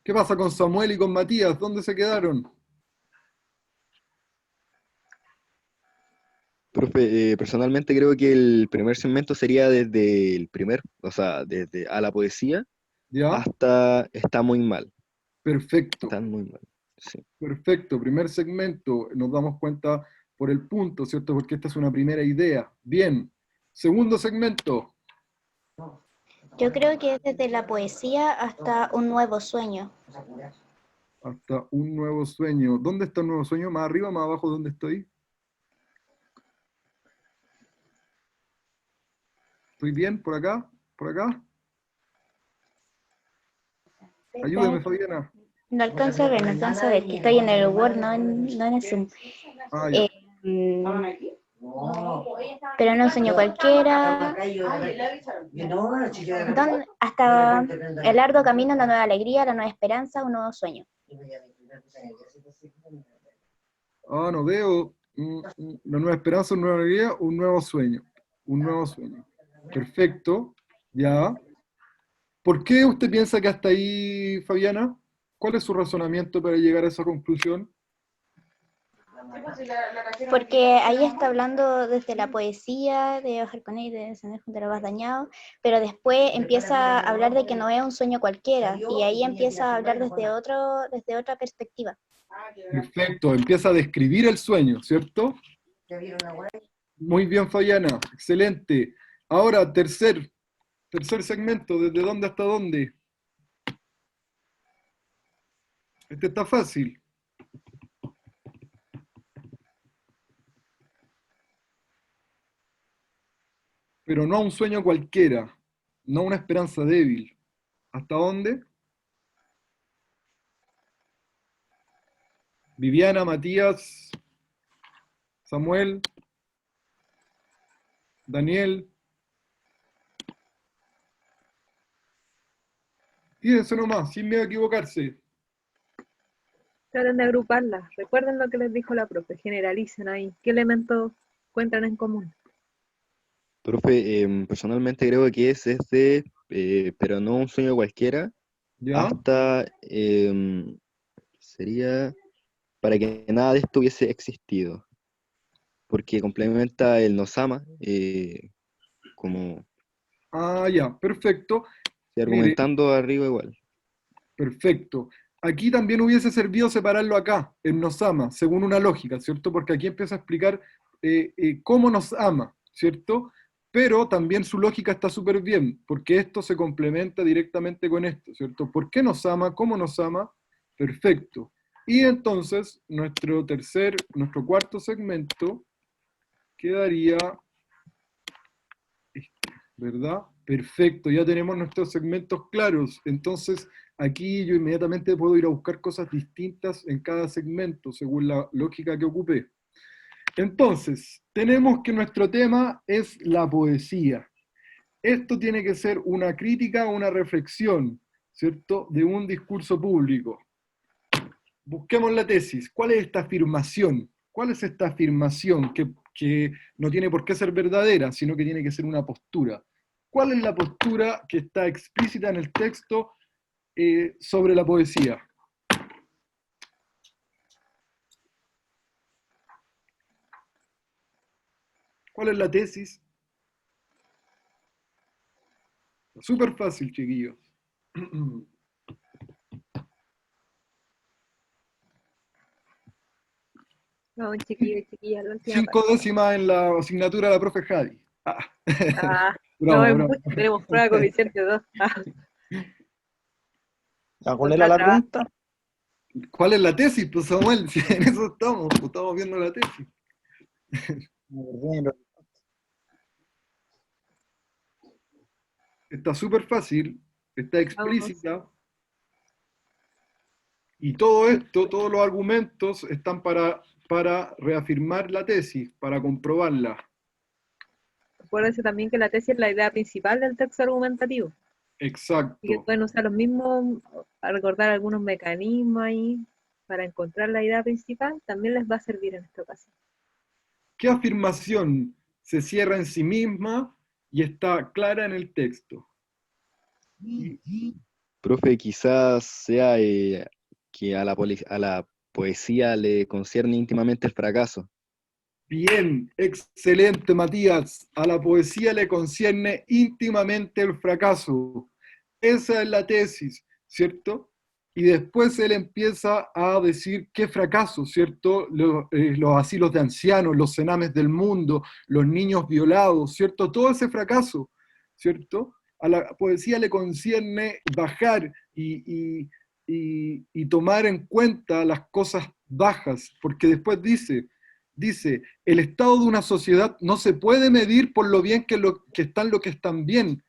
¿Qué pasa con Samuel y con Matías? ¿Dónde se quedaron? Profe, personalmente creo que el primer segmento sería desde el primer, o sea, desde a la poesía ¿Ya? hasta está muy mal, Perfecto. están muy mal. Sí. Perfecto, primer segmento, nos damos cuenta por el punto, ¿cierto? Porque esta es una primera idea. Bien, segundo segmento, Yo creo que es desde la poesía hasta un nuevo sueño. hasta un nuevo sueño. ¿Dónde está un nuevo sueño? ¿Más arriba, más abajo? ¿Dónde estoy? ¿Estoy bien? ¿Por acá? ¿Por acá? Ayúdeme, Fabiana. No alcanzo a ver, no alcanzo a ver, que estoy en el Word, no en el Zoom. Ah, ya. Mm, pero no un sueño cualquiera. Hasta el largo camino, la nueva alegría, la nueva esperanza, un nuevo sueño. Ah, no veo. Una nueva esperanza, una nueva alegría, un nuevo sueño. Un nuevo sueño. Perfecto. Ya. ¿Por qué usted piensa que hasta ahí, Fabiana? ¿Cuál es su razonamiento para llegar a esa conclusión? Porque ahí está hablando desde la poesía de Bajar con él, de Sanar junto a lo más dañado, pero después empieza a hablar de que no es un sueño cualquiera, y ahí empieza a hablar desde otra perspectiva. Perfecto, empieza a describir el sueño, ¿cierto? Muy bien, Fabiana, excelente. Ahora, tercer segmento, ¿desde dónde hasta dónde? Este está fácil. Pero no un sueño cualquiera, no una esperanza débil. ¿Hasta dónde? Viviana, Matías, Samuel, Daniel. Fíjense nomás, sin miedo a equivocarse. Traten de agruparlas. Recuerden lo que les dijo la profe. Generalicen ahí. ¿Qué elementos encuentran en común? Profe, personalmente creo que es desde, pero no un sueño cualquiera, ¿Ya? hasta sería para que nada de esto hubiese existido, porque complementa el nos ama, como Ah, ya, perfecto. si Mire, argumentando arriba igual. perfecto. Aquí también hubiese servido separarlo acá, en nos ama, según una lógica, ¿cierto? Porque aquí empieza a explicar cómo nos ama, ¿cierto? Pero también su lógica está súper bien, porque esto se complementa directamente con esto, ¿cierto? ¿Por qué nos ama? ¿Cómo nos ama? Perfecto. Y entonces, nuestro cuarto segmento quedaría, ¿verdad? Perfecto, ya tenemos nuestros segmentos claros. Entonces, aquí yo inmediatamente puedo ir a buscar cosas distintas en cada segmento, según la lógica que ocupé. Entonces, tenemos que nuestro tema es la poesía. Esto tiene que ser una crítica o una reflexión, ¿cierto?, de un discurso público. Busquemos la tesis. ¿Cuál es esta afirmación? ¿Cuál es esta afirmación que no tiene por qué ser verdadera, sino que tiene que ser una postura? ¿Cuál es la postura que está explícita en el texto sobre la poesía? ¿Cuál es la tesis? Súper fácil, chiquillos. Vamos, chiquillos y chiquillas, la última 5 parte. décimas en la asignatura de la profe Javi. Ah. Ah, no, Bravo, es bravo. mucho, tenemos prueba de coeficiente 2. ¿Cuál era la pregunta? ¿Cuál es la tesis, pues, Samuel? Si en eso estamos, pues, estamos viendo la tesis. Está súper fácil, está explícita. Y todo esto, todos los argumentos están para reafirmar la tesis, para comprobarla. Acuérdense también que la tesis es la idea principal del texto argumentativo. Exacto. Y que pueden usar los mismos, a recordar algunos mecanismos ahí para encontrar la idea principal, también les va a servir en esta ocasión. ¿Qué afirmación se cierra en sí misma y está clara en el texto? Profe, quizás sea que a la poesía le concierne íntimamente el fracaso. Bien, excelente, Matías. A la poesía le concierne íntimamente el fracaso. Esa es la tesis, ¿cierto? Y después él empieza a decir qué fracaso, ¿cierto? Los asilos de ancianos, los cenames del mundo, los niños violados, ¿cierto? Todo ese fracaso, ¿cierto? A la poesía le concierne bajar y tomar en cuenta las cosas bajas, porque después dice, el estado de una sociedad no se puede medir por lo bien que están los que están bien.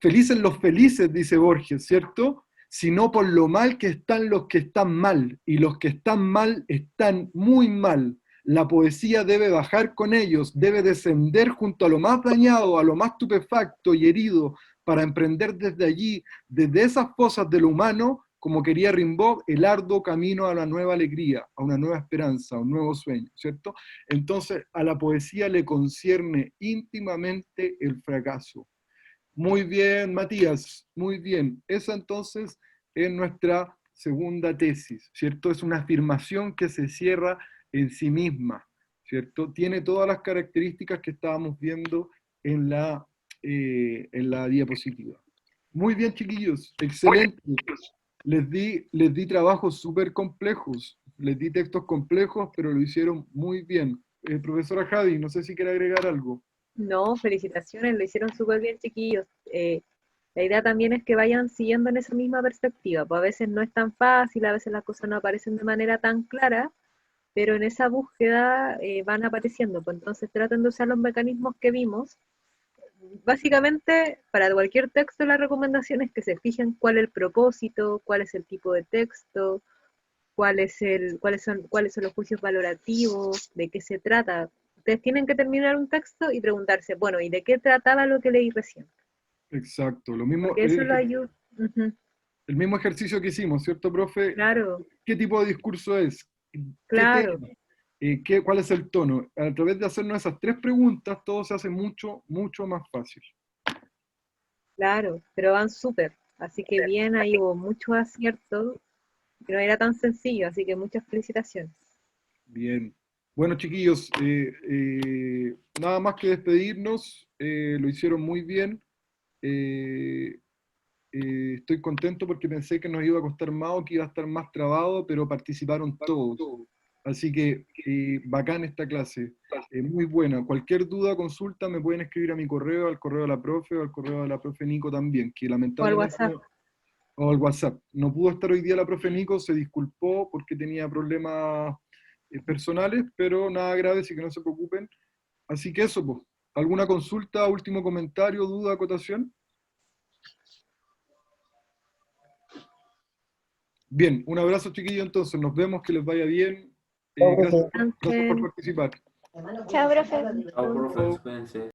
Felices los felices, dice Borges, ¿cierto? Sino por lo mal que están los que están mal, y los que están mal están muy mal. La poesía debe bajar con ellos, debe descender junto a lo más dañado, a lo más estupefacto y herido, para emprender desde allí, desde esas fosas de lo humano, como quería Rimbaud, el arduo camino a la nueva alegría, a una nueva esperanza, a un nuevo sueño, ¿cierto? Entonces, a la poesía le concierne íntimamente el fracaso. Muy bien, Matías, muy bien. Esa entonces es nuestra segunda tesis, ¿cierto? Es una afirmación que se cierra en sí misma, ¿cierto? Tiene todas las características que estábamos viendo en la diapositiva. Muy bien, chiquillos, excelente. Les di trabajos súper complejos, les di textos complejos, pero lo hicieron muy bien. Profesora Javi, no sé si quiere agregar algo. No, felicitaciones, lo hicieron súper bien, chiquillos. La idea también es que vayan siguiendo en esa misma perspectiva, pues a veces no es tan fácil, a veces las cosas no aparecen de manera tan clara, pero en esa búsqueda van apareciendo, pues entonces traten de usar los mecanismos que vimos. Básicamente, para cualquier texto, la recomendación es que se fijen cuál es el propósito, cuál es el tipo de texto, cuáles son los juicios valorativos, de qué se trata. Ustedes tienen que terminar un texto y preguntarse, bueno, ¿y de qué trataba lo que leí recién? Exacto, lo mismo, Porque eso lo ayuda. el mismo ejercicio que hicimos, ¿cierto, profe? Claro. ¿Qué tipo de discurso es? Claro. ¿Qué tema? ¿Cuál es el tono? A través de hacernos esas 3 preguntas, todo se hace mucho, mucho más fácil. Claro, pero van súper. Así que bien, ahí hubo mucho acierto, que no era tan sencillo, así que muchas felicitaciones. Bien. Bueno, chiquillos, nada más que despedirnos, lo hicieron muy bien. Estoy contento porque pensé que nos iba a costar más o que iba a estar más trabado, pero participaron todos. Así que bacán esta clase, muy buena. Cualquier duda, consulta, me pueden escribir a mi correo, al correo de la profe o al correo de la profe Nico también, que O al lamentablemente... WhatsApp. O al WhatsApp. No pudo estar hoy día la profe Nico, se disculpó porque tenía problemas personales, pero nada grave, así que no se preocupen. Así que eso, pues. ¿Alguna consulta, último comentario, duda, acotación? Bien, un abrazo, chiquillo, entonces. Nos vemos, que les vaya bien. Gracias por participar. Chao, profe. Chao, profe, cuídense.